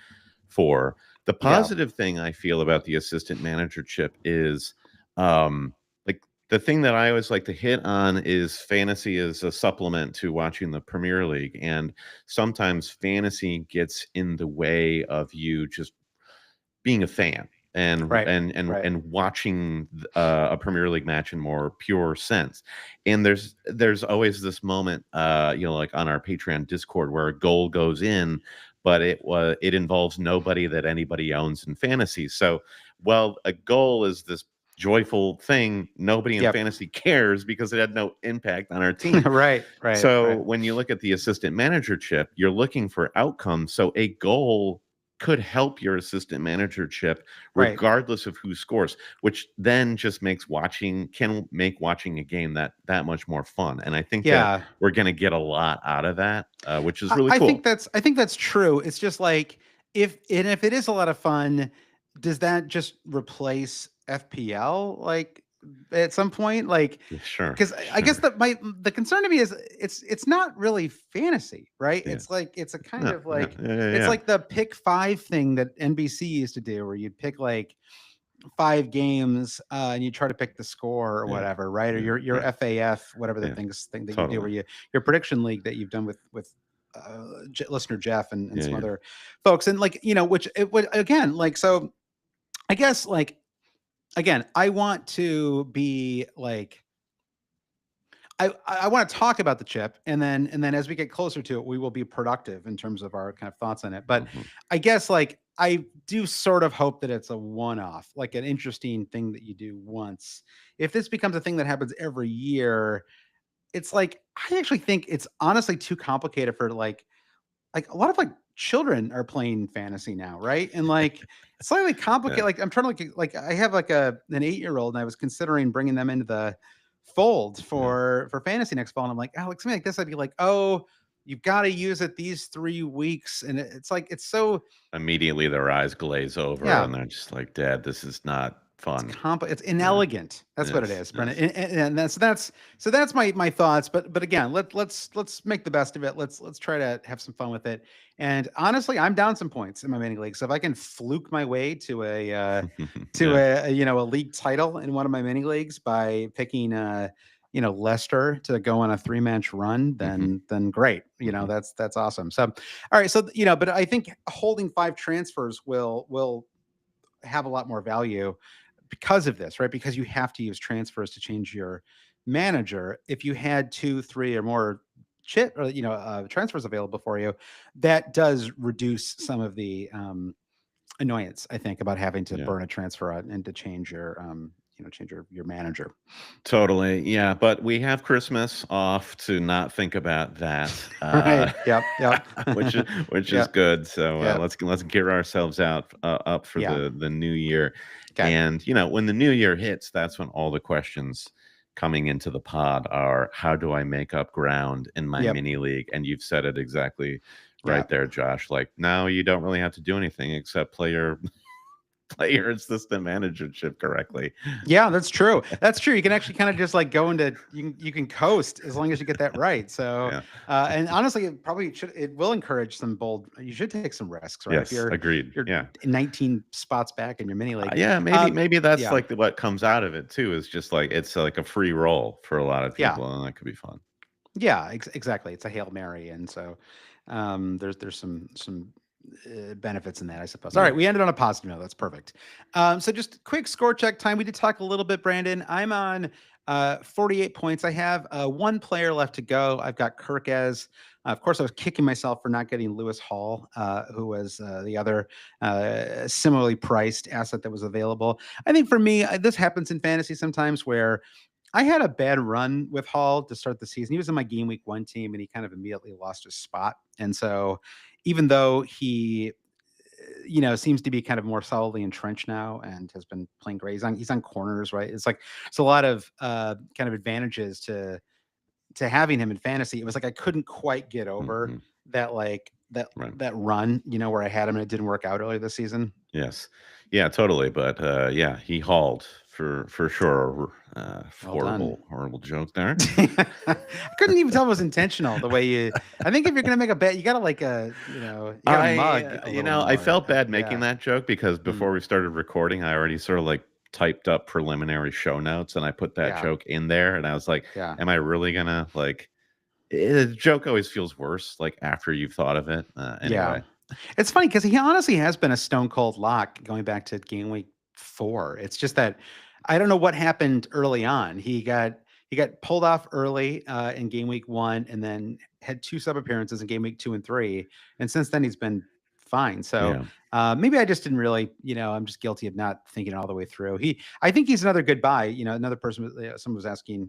for. The yeah. positive thing I feel about the assistant manager chip is like the thing that I always like to hit on is fantasy is a supplement to watching the Premier League, and sometimes fantasy gets in the way of you just being a fan and Right, right. watching a Premier League match in more pure sense. And there's always this moment, like on our Patreon Discord, where a goal goes in, but it involves nobody that anybody owns in fantasy. So, well, a goal is this joyful thing, nobody in Yep. fantasy cares because it had no impact on our team. Right, right, So right, when you look at the assistant manager chip, you're looking for outcomes. So a goal could help your assistant manager chip right. regardless of who scores, which then just can make watching a game that much more fun. And I think that Yeah. we're going to get a lot out of that, which is really I think cool. that's true. It's just like, if it is a lot of fun, does that just replace FPL like at some point? Like, Yeah, sure, because I guess sure. the concern to me is it's not really fantasy, right? Yeah. It's like it's a kind No, of yeah, like, yeah, yeah, it's yeah. like the pick five thing that NBC used to do, where you'd pick like five games, and you try to pick the score or Yeah, whatever, right? Or yeah, your right. FAF, whatever the Yeah, thing that you do, where totally. your prediction league that you've done with listener Jeff and Yeah, some yeah. other folks, and like, which it would again, like, so I guess, like, again, I want to be like, I want to talk about the chip, and then as we get closer to it, we will be productive in terms of our kind of thoughts on it. But Mhm. I guess, like, I do sort of hope that it's a one-off, like an interesting thing that you do once. If this becomes a thing that happens every year, it's like, I actually think it's honestly too complicated for like a lot of like children are playing fantasy now, right? And like it's slightly Yeah. complicated. Like, I'm trying to like I have like an 8-year-old, and I was considering bringing them into the fold Yeah. for fantasy next fall. And I'm like, oh, like something like this, I'd be like, oh, you've got to use it these 3 weeks, and it's like it's so, Immediately their eyes glaze over yeah. and they're just like, "Dad, this is not fun." It's Yeah. inelegant. That's what it Yes, is, Brennan. yes. And that's my thoughts. But again, let's make the best of it. Let's try to have some fun with it. And honestly, I'm down some points in my mini league. So if I can fluke my way to Yeah. a league title in one of my mini leagues by picking Leicester to go on a 3-match run, Mhm, then great. mhm. That's awesome. So all right, so but I think holding 5 transfers will have a lot more value because of this, right? Because you have to use transfers to change your manager. If you had 2, 3, or more chip or transfers available for you, that does reduce some of the annoyance, I think, about having to Yeah. burn a transfer out and to change your change your manager. Totally, yeah, but we have Christmas off to not think about that, Right. Yep. Yep. which is Yep. good, so, Yep. let's gear ourselves up for Yeah. the new year, Okay. and, when the new year hits, that's when all the questions coming into the pod are, "How do I make up ground in my Yep. mini league?" And you've said it exactly right Yep. there, Josh, like, now you don't really have to do anything except play your play your assistant managership correctly. Yeah, that's true. That's true. You can actually kind of just like go into, you can coast as long as you get that right. So Yeah. and honestly, it will encourage some bold. You should take some risks, right? If Yes, agreed, you're yeah. 19 spots back in your mini league. Yeah, maybe that's, Yeah. like, what comes out of it too, is just, like, it's, like, a free roll for a lot of Yeah. people, and that could be fun. Yeah, exactly. It's a Hail Mary, and so there's some benefits in that, I suppose. All Yeah. right, we ended on a positive note. That's perfect. So just quick score check time. We did talk a little bit, Brandon. I'm on 48 points. I have one player left to go. I've got Kirk as. Of course, I was kicking myself for not getting Lewis Hall, who was the other similarly priced asset that was available. I think for me, this happens in fantasy sometimes where I had a bad run with Hall to start the season. He was in my game week 1 team and he kind of immediately lost his spot. And so even though he seems to be kind of more solidly entrenched now and has been playing great. He's on corners, right? It's like it's a lot of kind of advantages to having him in fantasy. It was like I couldn't quite get over Hmm. that like that Right. that run, where I had him and it didn't work out earlier this season. Yes. Yeah, totally. But yeah, he hauled for sure. Well done. Horrible joke there. I couldn't even tell it was intentional the way you. I think if you're gonna make a bet, you gotta you gotta mug a little I more. felt bad making Yeah. that joke because Mm, before we started recording, I already sort of like typed up preliminary show notes and I put that yeah. joke in there and I was like, Yeah. am I really gonna like the joke always feels worse like after you've thought of it. Yeah. Anyway. It's funny because he honestly has been a stone cold lock going back to game week 4. It's just that I don't know what happened early on. He got pulled off early in game week 1 and then had 2 sub appearances in game week 2 and 3. And since then he's been fine. So Yeah. maybe I just didn't really, I'm just guilty of not thinking it all the way through. I think he's another good buy. Another person, someone was asking,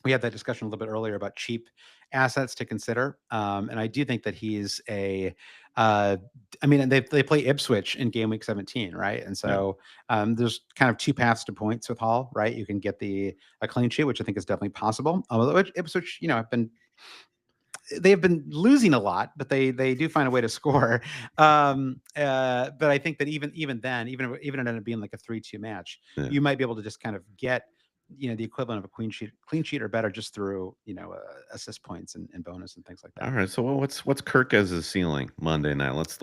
we had that discussion a little bit earlier about cheap assets to consider. And I do think that he's uh, I mean, they play Ipswich in game week 17, right? And Yeah. so there's kind of 2 paths to points with Hall, right? You can get a clean sheet, which I think is definitely possible. Although Ipswich, they've been losing a lot, but they do find a way to score. But I think that even then, even it ended up being like a 3-2 match, Yeah. you might be able to just kind of get the equivalent of a clean sheet or better just through assist points and bonus and things like All that. right. So what's Kirk's ceiling Monday night? Let's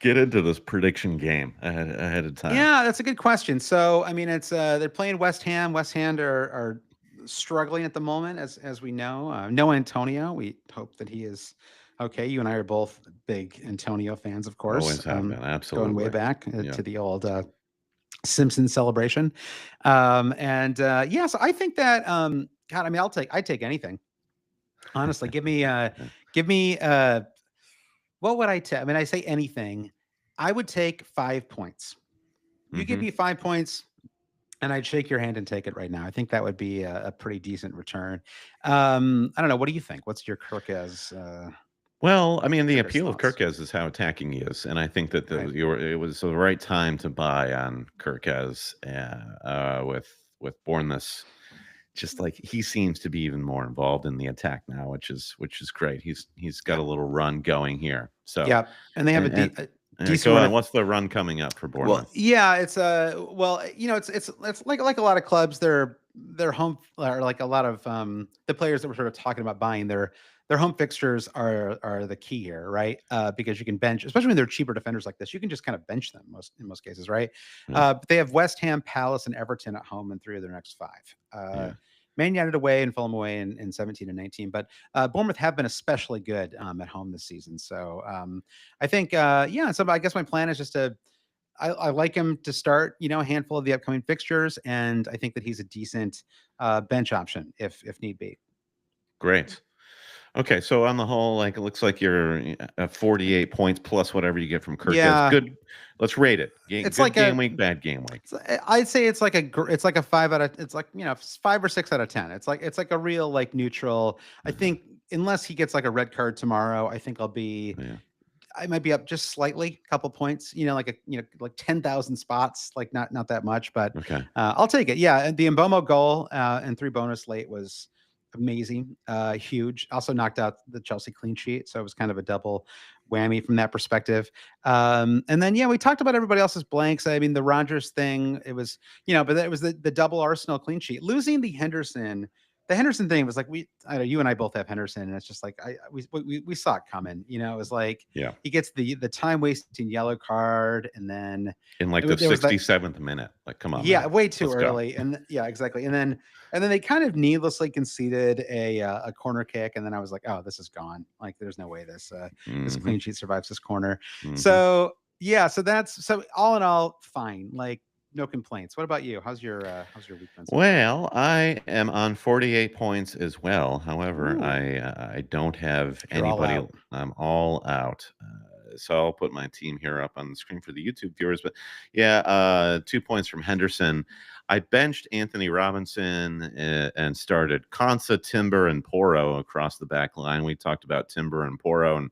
get into this prediction game ahead of time. Yeah, that's a good question. So I mean, it's they're playing West Ham. West Ham are struggling at the moment, as we know. No Antonio. We hope that he is okay. You and I are both big Antonio fans, of course. Always have been. Going way Absolutely. back Yeah. to the old Simpsons celebration. And yeah, so I think that God, I mean, I'd take anything. Honestly, Yeah. give me what would I take? I mean, I say anything. I would take 5 points. You give Hmm. me 5 points, and I'd shake your hand and take it right now. I think that would be a pretty decent return. I don't know. What do you think? What's your Kirk's Well, I mean, the Kirk's appeal of thoughts? Kirkez is how attacking he is, and I think that Right. it was the right time to buy on Kirkez with Bournemouth. Just like he seems to be even more involved in the attack now, which is great. He's got a Yep. little run going here. So, Yep. And they have and a decent go run on. of. What's the run coming up for Well, Bournemouth? yeah, it's it's like a lot of clubs. Their home or like a lot of the players that we're sort of talking about buying their home fixtures are the key here, right? Because you can bench, especially when they're cheaper defenders like this, you can just kind of bench them in most cases, right? Yeah, But they have West Ham, Palace, and Everton at home in 3 of their next 5. yeah, Man United away and Fulham away in 17 and 19. But Bournemouth have been especially good at home this season. So I think, yeah. So I guess my plan is just to I like him to start, a handful of the upcoming fixtures, and I think that he's a decent bench option if need be. great. Okay, so on the whole, like it looks like you're at 48 points plus whatever you get from Kirkez. Yeah, Good. Let's rate it. it's Good like game week, bad game week. I'd say it's like a 5 out of it's like 5 or 6 out of 10. It's like a real like neutral. I Uh-huh. think unless he gets like a red card tomorrow, I think Yeah. I might be up just slightly, couple points, like 10,000 spots, like not that much, but Okay. I'll take it. Yeah, and the Mbeumo goal and 3 bonus late was amazing, huge. Also knocked out the Chelsea clean sheet, so it was kind of a double whammy from that perspective. And then yeah, we talked about everybody else's blanks. I mean, the Rogers thing, it was, but it was the double Arsenal clean sheet. Losing the Henderson, the Henderson thing was like I know you and I both have Henderson, and it's just like we saw it coming. It was like Yeah. he gets the time wasting yellow card, and then In like the there was that 67th minute. Like, come on, yeah, man. way too Let's go. early, and yeah, exactly, and then they kind of needlessly conceded a corner kick, and then I was like, oh, this is gone. Like, there's no way this Hmm. clean sheet survives this corner. Hmm. So yeah, so all in all, fine. Like, no complaints. What about you? How's your week been so far? Well, I am on 48 points as well. However, Ooh, I don't have you're all anybody. out. I'm all out. So I'll put my team here up on the screen for the YouTube viewers. But yeah, 2 points from Henderson. I benched Anthony Robinson and started Konsa, Timber, and Poro across the back line. We talked about Timber and Poro, and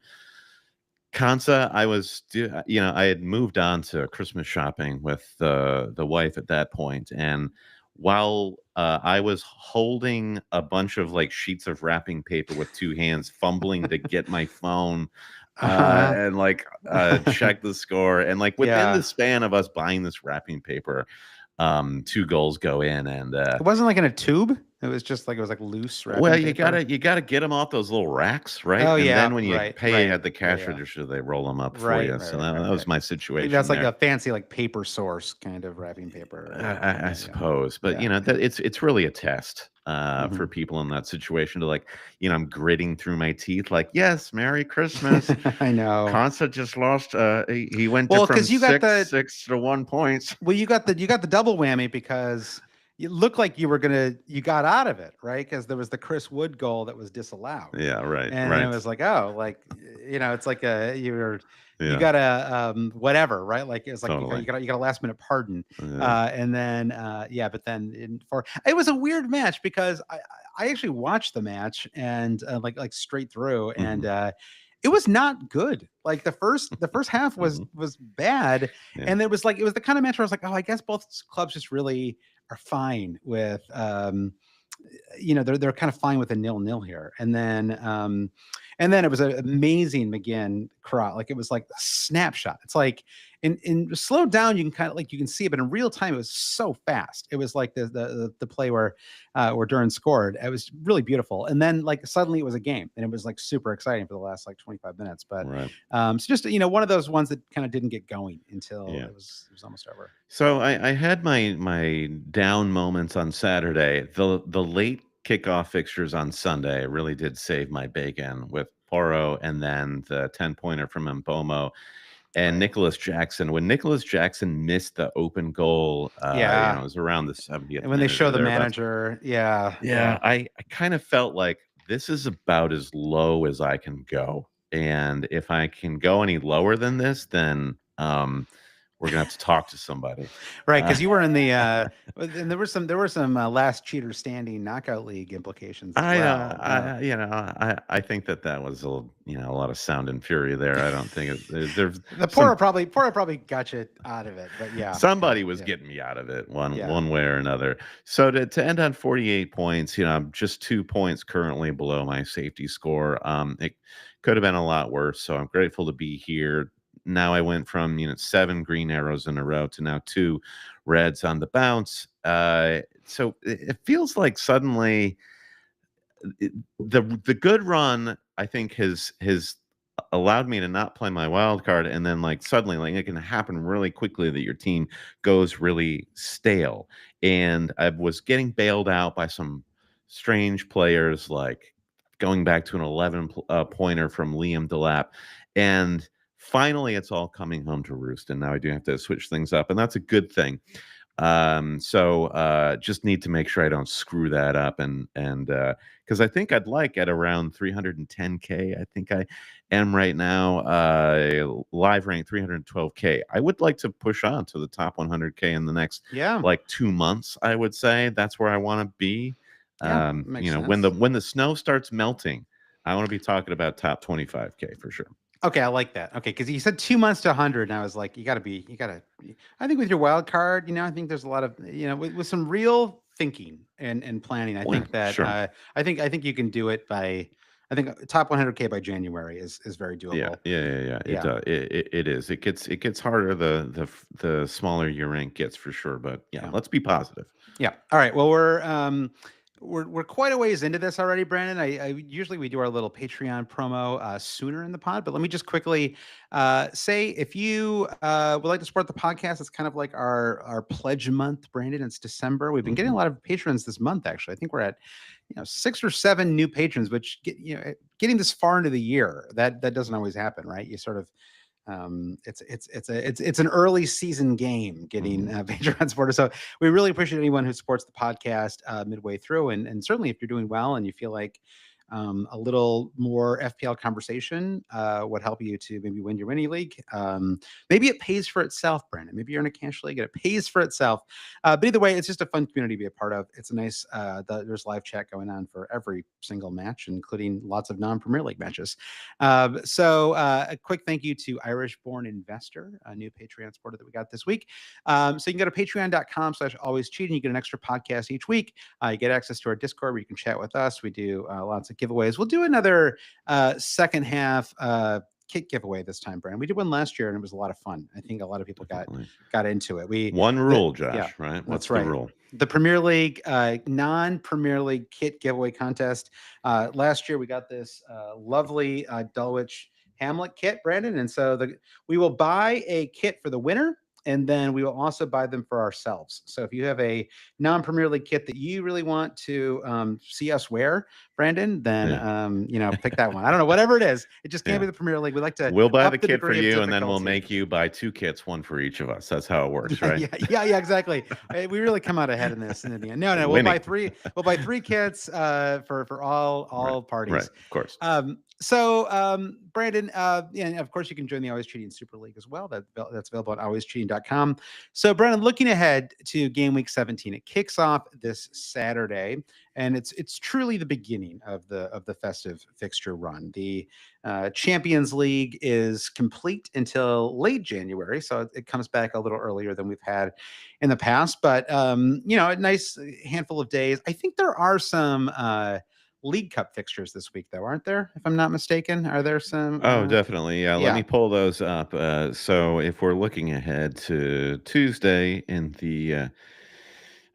Kansa, I had moved on to Christmas shopping with the wife at that point, and while I was holding a bunch of like sheets of wrapping paper with two hands, fumbling to get my phone Uh-huh. and like check the score, and like within the Yeah. span of us buying this wrapping paper, two goals go in, and It wasn't like in a tube. It was just like it was like loose well, wrapping paper. you gotta get them off those little racks, right? Oh And yeah, then when you right, pay right. at the Yeah, cash yeah. register, they roll them up for Right, you. right, So right, right, that was right. my Maybe that's situation like there. a fancy like paper source kind of wrapping paper, right? I Yeah, yeah. suppose, but Yeah. that it's really a test for Mhm. people in that situation to like, I'm gritting through my teeth, like, yes, Merry Christmas. I know. Consa just lost. He went to Well, from because you got the six to 1 points. you got the double whammy because you looked like you got out of it, right? Because there was the Chris Wood goal that was disallowed. Yeah, right, And then it right. was like, oh, like it's like you Yeah, got a whatever, right? Like it's like totally. you got a last minute pardon. Yeah. And then yeah, but then it was a weird match because I actually watched the match and like straight through, and Hmm. it was not good. Like the first half was Hmm. was bad, Yeah. and it was the kind of match where I was like, oh, I guess both clubs just really are fine with they're kind of fine with a 0-0 here. And then it was an amazing McGinn cross. Like, it was like a snapshot. It's like in slowed down, you can kind of like you can see it, but in real time, it was so fast. It was like the play where Duran scored. It was really beautiful. And then like suddenly it was a game, and it was like super exciting for the last like 25 minutes. But Right. so just one of those ones that kind of didn't get going until Yeah. it was almost over. So I had my down moments on Saturday. The late kickoff fixtures on Sunday really did save my bacon with Poro, and then the 10-pointer from Mbomo and Right. Nicholas Jackson. When Nicholas Jackson missed the open goal, it Yeah. was around the 70th And when they minute show or the thereabouts. manager, yeah, Yeah, yeah. I kind of felt like this is about as low as I can go. And if I can go any lower than this, then we're gonna have to talk to somebody. Right, Uh, because you were in the and there were some last cheater standing knockout league implications as well. I think that was a lot of sound and fury there. I don't think there's The some Pora probably got you out of it, but yeah, somebody yeah, was yeah, getting me out of it one yeah, one way or another. So to end on 48 points, I'm just 2 points currently below my safety score. It could have been a lot worse. So I'm grateful to be here. Now I went from 7 green arrows in a row to now 2 reds on the bounce. So it feels like suddenly the good run, I think, has allowed me to not play my wild card, and then like suddenly like it can happen really quickly that your team goes really stale. And I was getting bailed out by some strange players, like going back to an 11 pointer from Liam Delap, and finally it's all coming home to roost, and now I do have to switch things up, and that's a good thing. So just need to make sure I don't screw that up, and because I think I'd like at around 310K. I think I am right now, live rank 312K. I would like to push on to the top 100K in the next yeah, like 2 months. I would say that's where I want to be. yeah. Makes When sense. the snow starts melting, I want to be talking about top 25K for sure. Okay, I like that. Okay, because you said 2 months to 100, and I was like, you gotta. I think with your wild card, I think there's a lot of with some real thinking and planning. I Well, think that sure. I think you can do it by. I think top 100K by January is very Yeah, doable. yeah, yeah, yeah. It Yeah, does. It is. It gets harder the smaller your rank gets for sure. But yeah, yeah. let's be positive. Yeah. All right. Well, we're we're quite a ways into this already, Brandon. I usually we do our little Patreon promo sooner in the pod, but let me just quickly say if you would like to support the podcast, it's kind of like our pledge month, Brandon. It's December. We've been getting a lot of patrons this month. Actually, I think we're at 6 or 7 new patrons, which getting this far into the year that doesn't always happen, right? You sort of it's an early season game getting Patreon supporters. So we really appreciate anyone who supports the podcast midway through, and certainly if you're doing well and you feel like a little more FPL conversation would help you to maybe win your mini league. Maybe it pays for itself, Brandon. Maybe you're in a cash league and it pays for itself. But either way, it's just a fun community to be a part of. It's a nice, there's live chat going on for every single match, including lots of non-Premier League matches. So a quick thank you to Irish Born Investor, a new Patreon supporter that we got this week. So you can go to patreon.com/always cheating. You get an extra podcast each week. You get access to our Discord where you can chat with us. We do lots of giveaways. We'll do another second half kit giveaway this time, Brandon. We did one last year and it was a lot of fun. I think a lot of people got into it. One rule, Josh, right? What's the rule? The Premier League non-Premier League kit giveaway contest. Last year we got this lovely Dulwich Hamlet kit, Brandon, and so we will buy a kit for the winner. And then we will also buy them for ourselves. So if you have a non-Premier League kit that you really want to see us wear, Brandon, then pick that one. I don't know, whatever it is. It just can't be the Premier League. We like to. We'll buy the kit for you, and then we'll make you buy 2 kits, one for each of us. That's how it works, right? yeah, exactly. We really come out ahead in this in the end. No, we'll buy 3. We'll buy 3 kits for all parties. Right, of course. So, Brandon, and of course, you can join the Always Cheating Super League as well. That's available at alwayscheating.com. So, Brandon, looking ahead to Gameweek 17, it kicks off this Saturday, and it's truly the beginning of the festive fixture run. The Champions League is complete until late January, so it comes back a little earlier than we've had in the past. But a nice handful of days. I think there are some League Cup fixtures this week, though, aren't there? If I'm not mistaken, are there some? Oh, definitely. Yeah, let me pull those up. So if we're looking ahead to Tuesday in the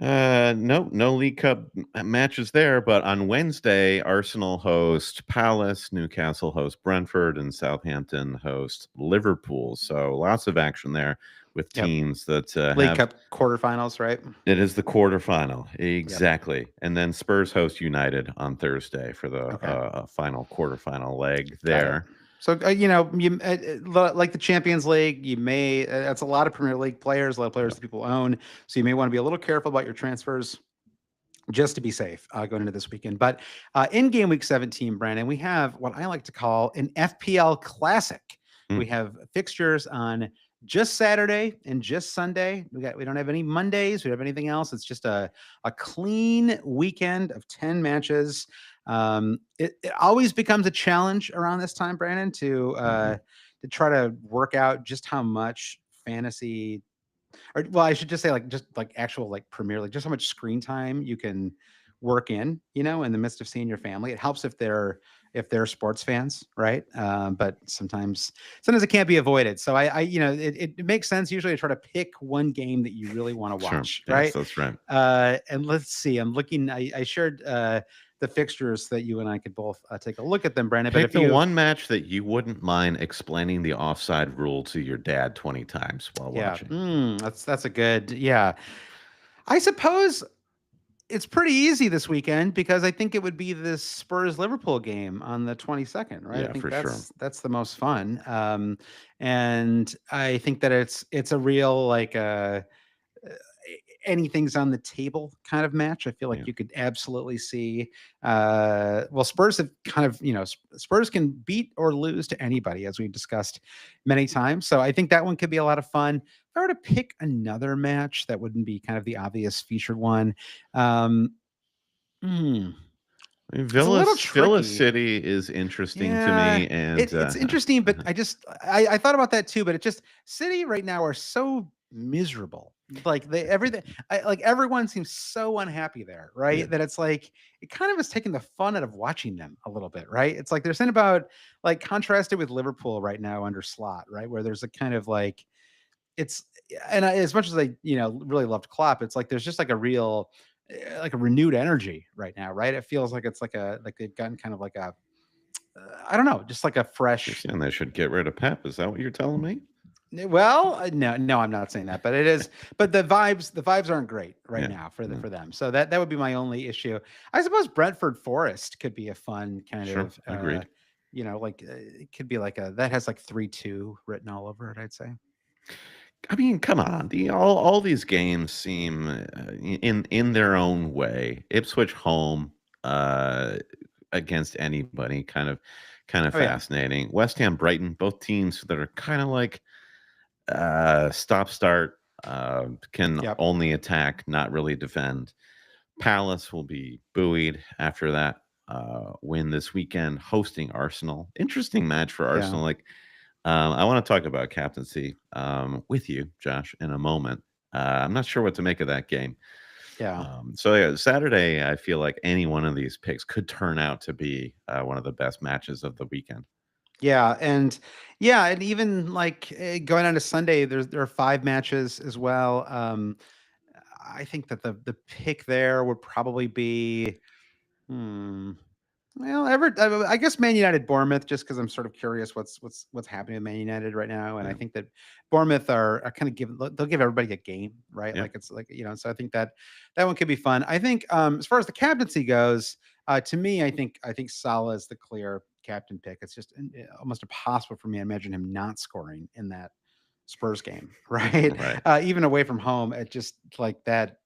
no League Cup matches there, but on Wednesday, Arsenal host Palace, Newcastle host Brentford, and Southampton host Liverpool. So lots of action there with teams that League Cup quarterfinals, right? It is the quarterfinal, exactly. Yep. And then Spurs host United on Thursday for the final quarterfinal leg there. So, like the Champions League, you may, that's a lot of Premier League players, a lot of players that people own. So you may want to be a little careful about your transfers just to be safe going into this weekend. But in Game Week 17, Brandon, we have what I like to call an FPL classic. We have fixtures on just Saturday and just Sunday. We don't have any Mondays. We don't have anything else. It's just a clean weekend of 10 matches. It always becomes a challenge around this time, Brandon, to try to work out just how much fantasy, or well, I should just say actual Premier League, just how much screen time you can work in the midst of seeing your family. It helps if they're sports fans, right? But sometimes it can't be avoided. So it makes sense usually to try to pick one game that you really want to watch, right? Yes, that's right. And let's see. I'm looking. I shared the fixtures that you and I could both take a look at them, Brandon. Pick the one match that you wouldn't mind explaining the offside rule to your dad 20 times while watching. That's a good. Yeah, I suppose. It's pretty easy this weekend because I think it would be this Spurs Liverpool game on the 22nd, right? Yeah, I think that's the most fun. And I think that it's a real anything's on the table kind of match. I feel like you could absolutely see Spurs have kind of, Spurs can beat or lose to anybody, as we've discussed many times. So I think that one could be a lot of fun. If I were to pick another match that wouldn't be kind of the obvious featured one, Villa City is interesting to me, and it's interesting, but I thought about that too. But City right now are so miserable. Everyone seems so unhappy there, right? Yeah. That it's like it kind of is taking the fun out of watching them a little bit, right? It's like there's something about contrasted with Liverpool right now under Slot, right, where there's a kind of as much as I really loved Klopp, it's like there's just a real like a renewed energy right now, right? It feels like it's like they've gotten kind of like a I don't know, just like a You're fresh. saying they should get rid of Pep? Is that what you're telling me? Well, no, I'm not saying that, but it is. But the vibes aren't great right Yeah. now for Yeah. for them. So that would be my only issue. I suppose Brentford Forest could be a fun kind Sure. of, Agreed. like it could be like that has like 3-2 written all over it. I'd say. I mean, come on. All these games seem in their own way. Ipswich home uh, against anybody, kind of Oh yeah, fascinating. West Ham, Brighton, both teams that are kind of like stop start, can yep, only attack, not really defend. Palace will be buoyed after that win this weekend, hosting Arsenal. Interesting match for yeah, Arsenal. Like, I want to talk about captaincy with you, Josh, in a moment. I'm not sure what to make of that game. yeah. So yeah, Saturday, I feel like any one of these picks could turn out to be one of the best matches of the weekend. Yeah, and even like going on to Sunday, there are 5 matches as well. I think that the pick there would probably be. Hmm. Well, I guess Man United Bournemouth, just because I'm sort of curious what's happening with Man United right now, and I Yeah, think that Bournemouth are kind of they'll give everybody a game, right? yeah, Like it's like so I think that one could be fun. I think as far as the captaincy goes, to me, I think Salah is the clear captain pick. It's just almost impossible for me to imagine him not scoring in that Spurs game, right? right. Even away from home, it just like that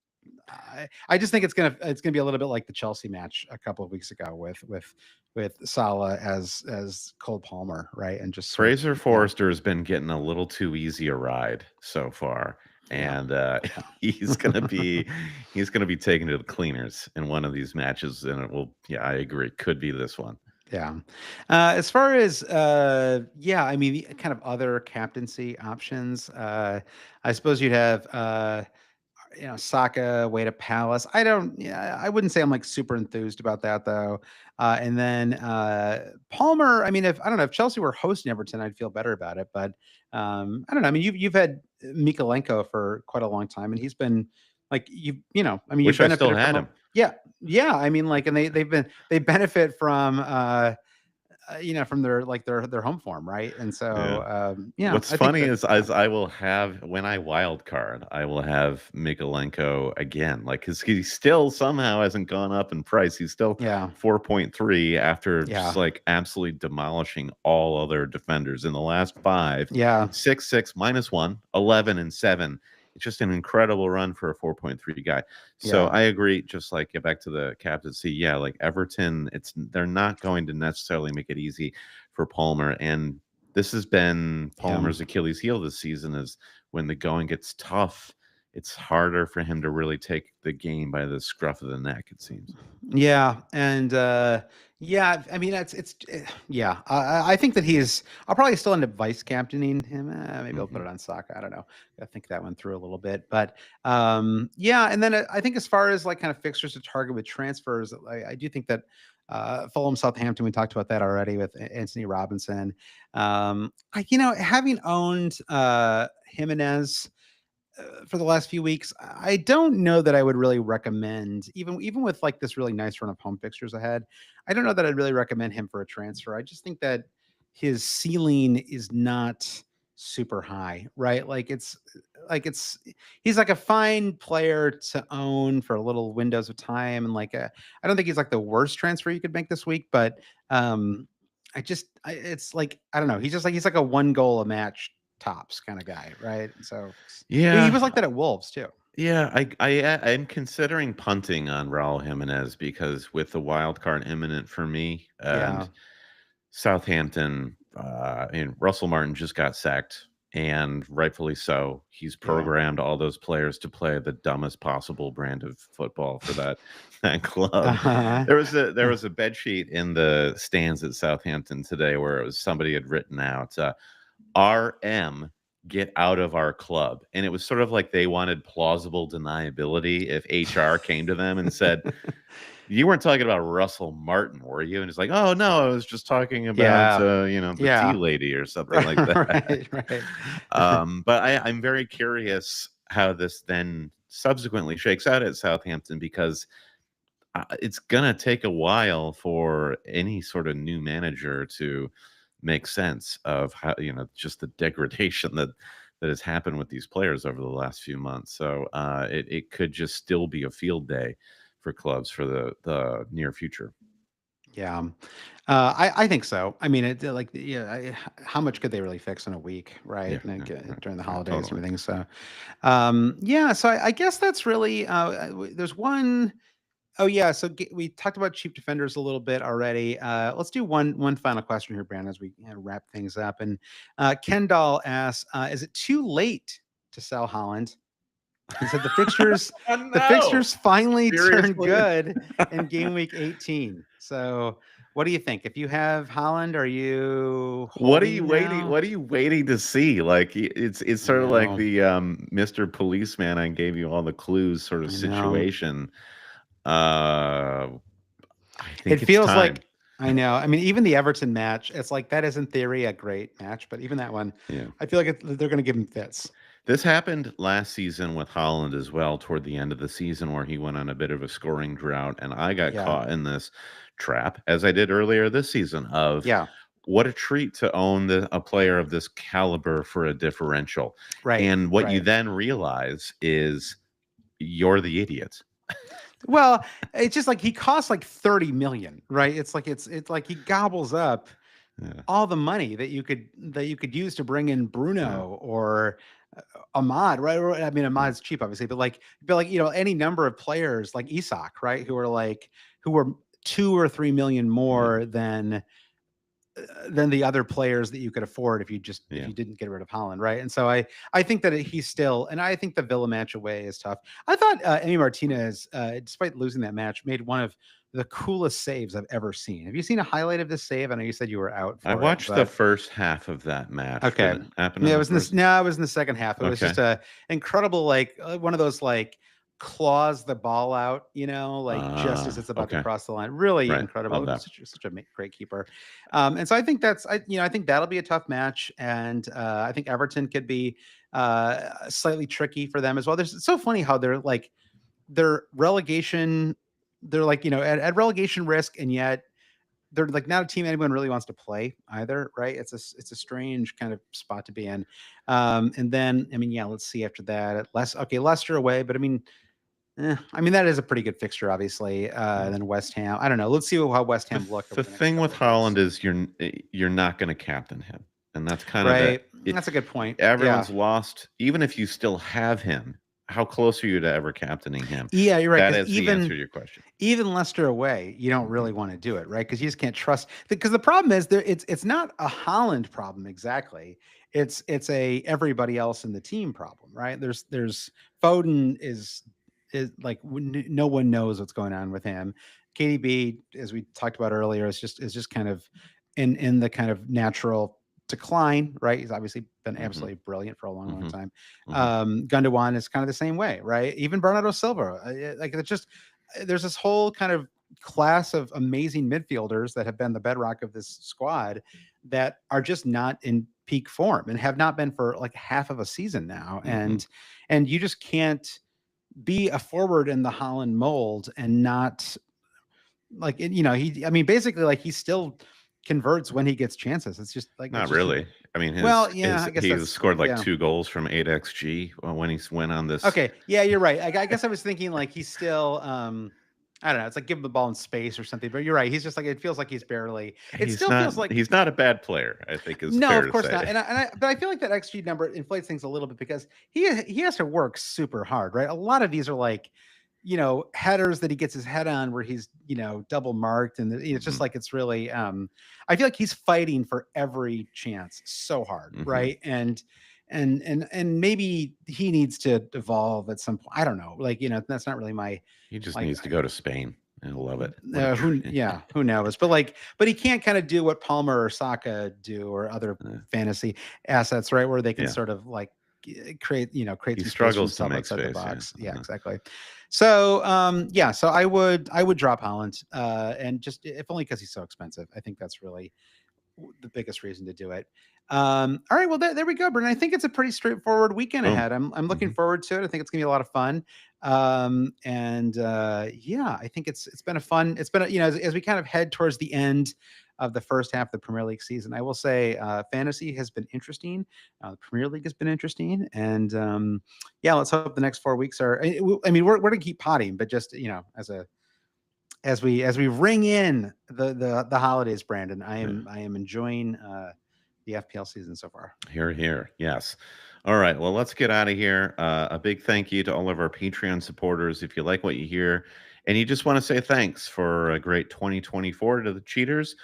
I just think it's gonna be a little bit like the Chelsea match a couple of weeks ago with Salah as Cole Palmer, right? And just sort of Fraser Forster has been getting a little too easy a ride so far, yeah, and yeah, he's gonna be he's gonna be taken to the cleaners in one of these matches, and it will. Yeah, I agree. Could be this one. yeah. As far as yeah, I mean, the kind of other captaincy options. I suppose you'd have Saka away to Palace. I don't. Yeah, I wouldn't say I'm like super enthused about that though. And then Palmer. I mean, if I don't know if Chelsea were hosting Everton, I'd feel better about it. But I don't know. I mean, you've had Mikolenko for quite a long time, and he's been like I mean, you've Wish I still benefited had from him. him. Yeah, yeah. I mean, like, and they benefit from from their home form, right? And Yeah. so What's I think funny that is yeah, as I will have when I wild card, I will have Mikolenko again. Like, because he still somehow hasn't gone up in price. He's still yeah, 4.3 after just yeah, like absolutely demolishing all other defenders in the last five, yeah, 6-6 -1, 11 and 7. It's just an incredible run for a 4.3 guy. So yeah. I agree. Just like get back to the captaincy. Yeah, like Everton, they're not going to necessarily make it easy for Palmer. And this has been Yeah. Palmer's Achilles heel this season is when the going gets tough, it's harder for him to really take the game by the scruff of the neck, it seems. Yeah, and yeah, I mean yeah. I think that I'll probably still end up vice captaining him. Maybe I'll put Hmm. it on Saka. I don't know. I think that went through a little bit, but yeah. And then I think as far as like kind of fixtures to target with transfers, I do think that Fulham, Southampton. We talked about that already with Anthony Robinson. Having owned Jimenez for the last few weeks, I don't know that I would really recommend even with like this really nice run of home fixtures ahead. I don't know that I'd really recommend him for a transfer. I just think that his ceiling is not super high, right? Like it's he's like a fine player to own for little windows of time and I don't think he's like the worst transfer you could make this week, but it's like I don't know. He's like a one goal a match tops kind of guy, right? So he Yeah, was like that at Wolves too. yeah. I'm considering punting on Raul Jimenez because with the wild card imminent for me Yeah, and Southampton, and Russell Martin just got sacked, and rightfully so. He's yeah. programmed all those players to play the dumbest possible brand of football for that club. Uh-huh. There was a bed sheet in the stands at Southampton today where it was somebody had written out RM get out of our club, and it was sort of like they wanted plausible deniability if HR came to them and said, you weren't talking about Russell Martin, were you? And it's like, oh no, I was just talking about Yeah, the tea yeah. lady or something like Right, that. right. But I'm very curious how this then subsequently shakes out at Southampton, because it's gonna take a while for any sort of new manager to make sense of how, just the degradation that has happened with these players over the last few months. So it could just still be a field day for clubs for the near future. Yeah, I think so. I mean, like, yeah, how much could they really fix in a week, right? Yeah, Like, right, during the right, holidays and totally. everything. So, yeah. So I guess that's really. There's one. Oh yeah. So we talked about cheap defenders a little bit already. Let's do one final question here, Brandon, as we wrap things up. And Kendall asks, "Is it too late to sell Holland?" He said Oh, the no. fixtures finally turned Seriously? good in game week 18. So what do you think? If you have Holland, are you holding now? What are you waiting to see? Like, it's I sort of like know. the Mr. Policeman, I gave you all the clues sort of I know. situation. I It think it's feels time. like I know. I mean, even the Everton match, it's like that is in theory a great match, but even that one, Yeah. I feel like they're going to give him fits. This happened last season with Holland as well, toward the end of the season, where he went on a bit of a scoring drought, and I got Yeah. caught in this trap, as I did earlier this season, of Yeah. what a treat to own a player of this caliber for a differential. Right. And what you Right. then realize is you're the idiot. Well, it's just like he costs like 30 million, right? It's like he gobbles up Yeah, all the money that you could use to bring in yeah, Bruno or Ahmad, right? I mean, yeah, Ahmad's cheap, obviously, but like any number of players like Isak, right? Who were 2 or 3 million yeah, more than the other players that you could afford if yeah. you didn't get rid of Holland, right? And so I think that he's still, and I think the Villa match away is tough. I thought Emi Martinez, despite losing that match, made one of the coolest saves I've ever seen. Have you seen a highlight of this save? I know you said you were out I for it, watched the but first half of that match. Did okay. it happen Yeah, in it the was in this. first? No, it was in the second half. It was Okay. just a incredible, like one of those like claws the ball out, like just as it's about to Okay. cross the line. Really Right. incredible. Love that. Such a great keeper. And so I think I think that'll be a tough match, and I think Everton could be slightly tricky for them as well. It's so funny how their relegation, they're like at relegation risk, and yet they're like not a team anyone really wants to play either, right? It's a strange kind of spot to be in. And then I mean, yeah, let's see after that. Leicester away, but I mean that is a pretty good fixture, obviously. Yeah. Then West Ham. I don't know. Let's see how West The Ham look over the the next thing with couple of weeks. Holland is you're not going to captain him, and that's kind of Right. That's a good point. Yeah. everyone's lost. Even if you still have him, how close are you to ever captaining him? Yeah, you're right. That Because is the answer to your question. even Leicester away, you don't Mhm. really want to do it, right? Because you just can't trust. Because the problem is it's not a Holland problem exactly. It's a everybody else in the team problem, right? There's Foden is like no one knows what's going on with him. KDB, as we talked about earlier, is just kind of in the kind of natural decline, right? He's obviously been Mhm. absolutely brilliant for a long, long Mhm. time. Mhm. Gundogan is kind of the same way, right? Even Bernardo Silva, like it's just there's this whole kind of class of amazing midfielders that have been the bedrock of this squad that are just not in peak form and have not been for like half of a season now. Mhm. And you just can't be a forward in the Holland mold and not like he I mean basically like he still converts when he gets chances. It's just like it's Not just really. I mean, well, yeah, I guess he that's scored like yeah. 2 goals from 8 xG when he went on this. Okay, yeah, you're right. I guess I was thinking like he's still I don't know, it's like give him the ball in space or something, but you're right. He's just like it feels like he's barely it still feels like He's not a bad player, I think is no, fair of to course say. not. But I feel like that XG number inflates things a little bit because he has to work super hard, right? A lot of these are like, headers that he gets his head on where he's, double marked, and it's just Mhm. like it's really I feel like he's fighting for every chance so hard, Mhm. right? And maybe he needs to evolve at some point. I don't know. Like, that's not really my He just like needs to go to Spain. I love it. What a yeah, who knows? But he can't kind of do what Palmer or Saka do or other fantasy assets, right? Where they can yeah. sort of like create He some space for struggles to himself make outside the space, yeah. box. Yeah, Uh-huh. exactly. So yeah, so I would drop Holland, and just if only because he's so expensive. I think that's really the biggest reason to do it. All right, well there we go, Brendan. I think it's a pretty straightforward weekend Boom. ahead. I'm looking Hmm. forward to it. I think it's gonna be a lot of fun. And yeah, I think it's been a fun. It's been as we kind of head towards the end of the first half of the Premier League season. I will say fantasy has been interesting. The Premier League has been interesting, and yeah, let's hope the next 4 weeks are. I mean, we're gonna keep potting, but just as we ring in the holidays, Brandon, Yeah. I am enjoying the FPL season so far. Here, here. Yes. All right. Well, let's get out of here. A big thank you to all of our Patreon supporters. If you like what you hear and you just want to say thanks for a great 2024 to the cheaters,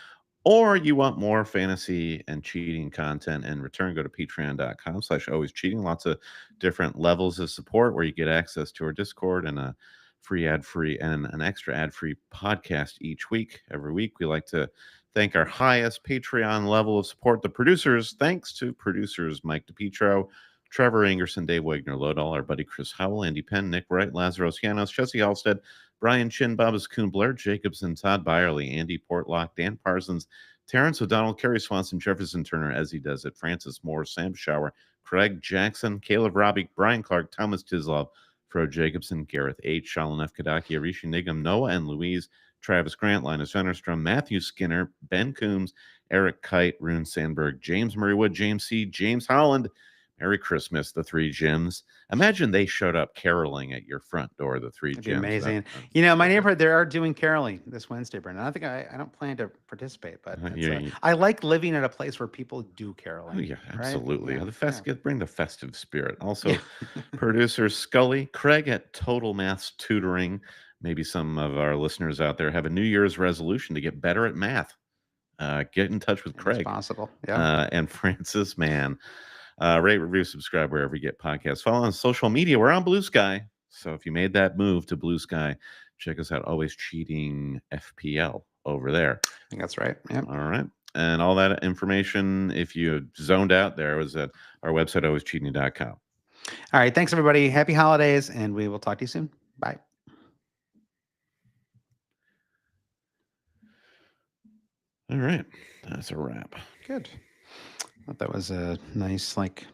or you want more fantasy and cheating content in return, go to patreon.com/always cheating. Lots of different levels of support where you get access to our Discord and a free ad-free and an extra ad-free podcast each week. Every week, we like to thank our highest Patreon level of support, the producers. Thanks to producers Mike DePietro, Trevor Ingerson, Dave Wagner, Lodall, our buddy Chris Howell, Andy Penn, Nick Wright, Lazarus Llanos, Jesse Halstead, Brian Chin, Bobbas Kuhn, Blair Jacobson, Todd Byerly, Andy Portlock, Dan Parsons, Terrence O'Donnell, Kerry Swanson, Jefferson Turner, as he does it, Francis Moore, Sam Shower, Craig Jackson, Caleb Robbie, Brian Clark, Thomas Tislov, Fro Jacobson, Gareth H., Shalin F. Kadaki, Arishi Nigam, Noah and Louise, Travis Grant, Linus Vennerstrom, Matthew Skinner, Ben Coombs, Eric Kite, Rune Sandberg, James Murray Wood, James C., James Holland. Merry Christmas, the three Jims. Imagine they showed up caroling at your front door, the three That'd be Jims. amazing. That's My so good. neighborhood, they are doing caroling this Wednesday, Brendan. I don't plan to participate, but that's Yeah, I like living at a place where people do oh, caroling, yeah, right? absolutely. Yeah, yeah, Bring the festive spirit. yeah. Also, producer Scully, Craig at Total Maths Tutoring. Maybe some of our listeners out there have a New Year's resolution to get better at math. Get in touch with It is Craig. possible. Yeah. And Francis Mann. Rate, review, subscribe wherever you get podcasts. Follow on social media. We're on Blue Sky. So if you made that move to Blue Sky, check us out. Always Cheating FPL over there. I think that's right. Yep. All right. And all that information, if you zoned out there, was at our website, alwayscheating.com. All right. Thanks, everybody. Happy holidays, and we will talk to you soon. Bye. All right. That's a wrap. Good. I thought that was a nice, like,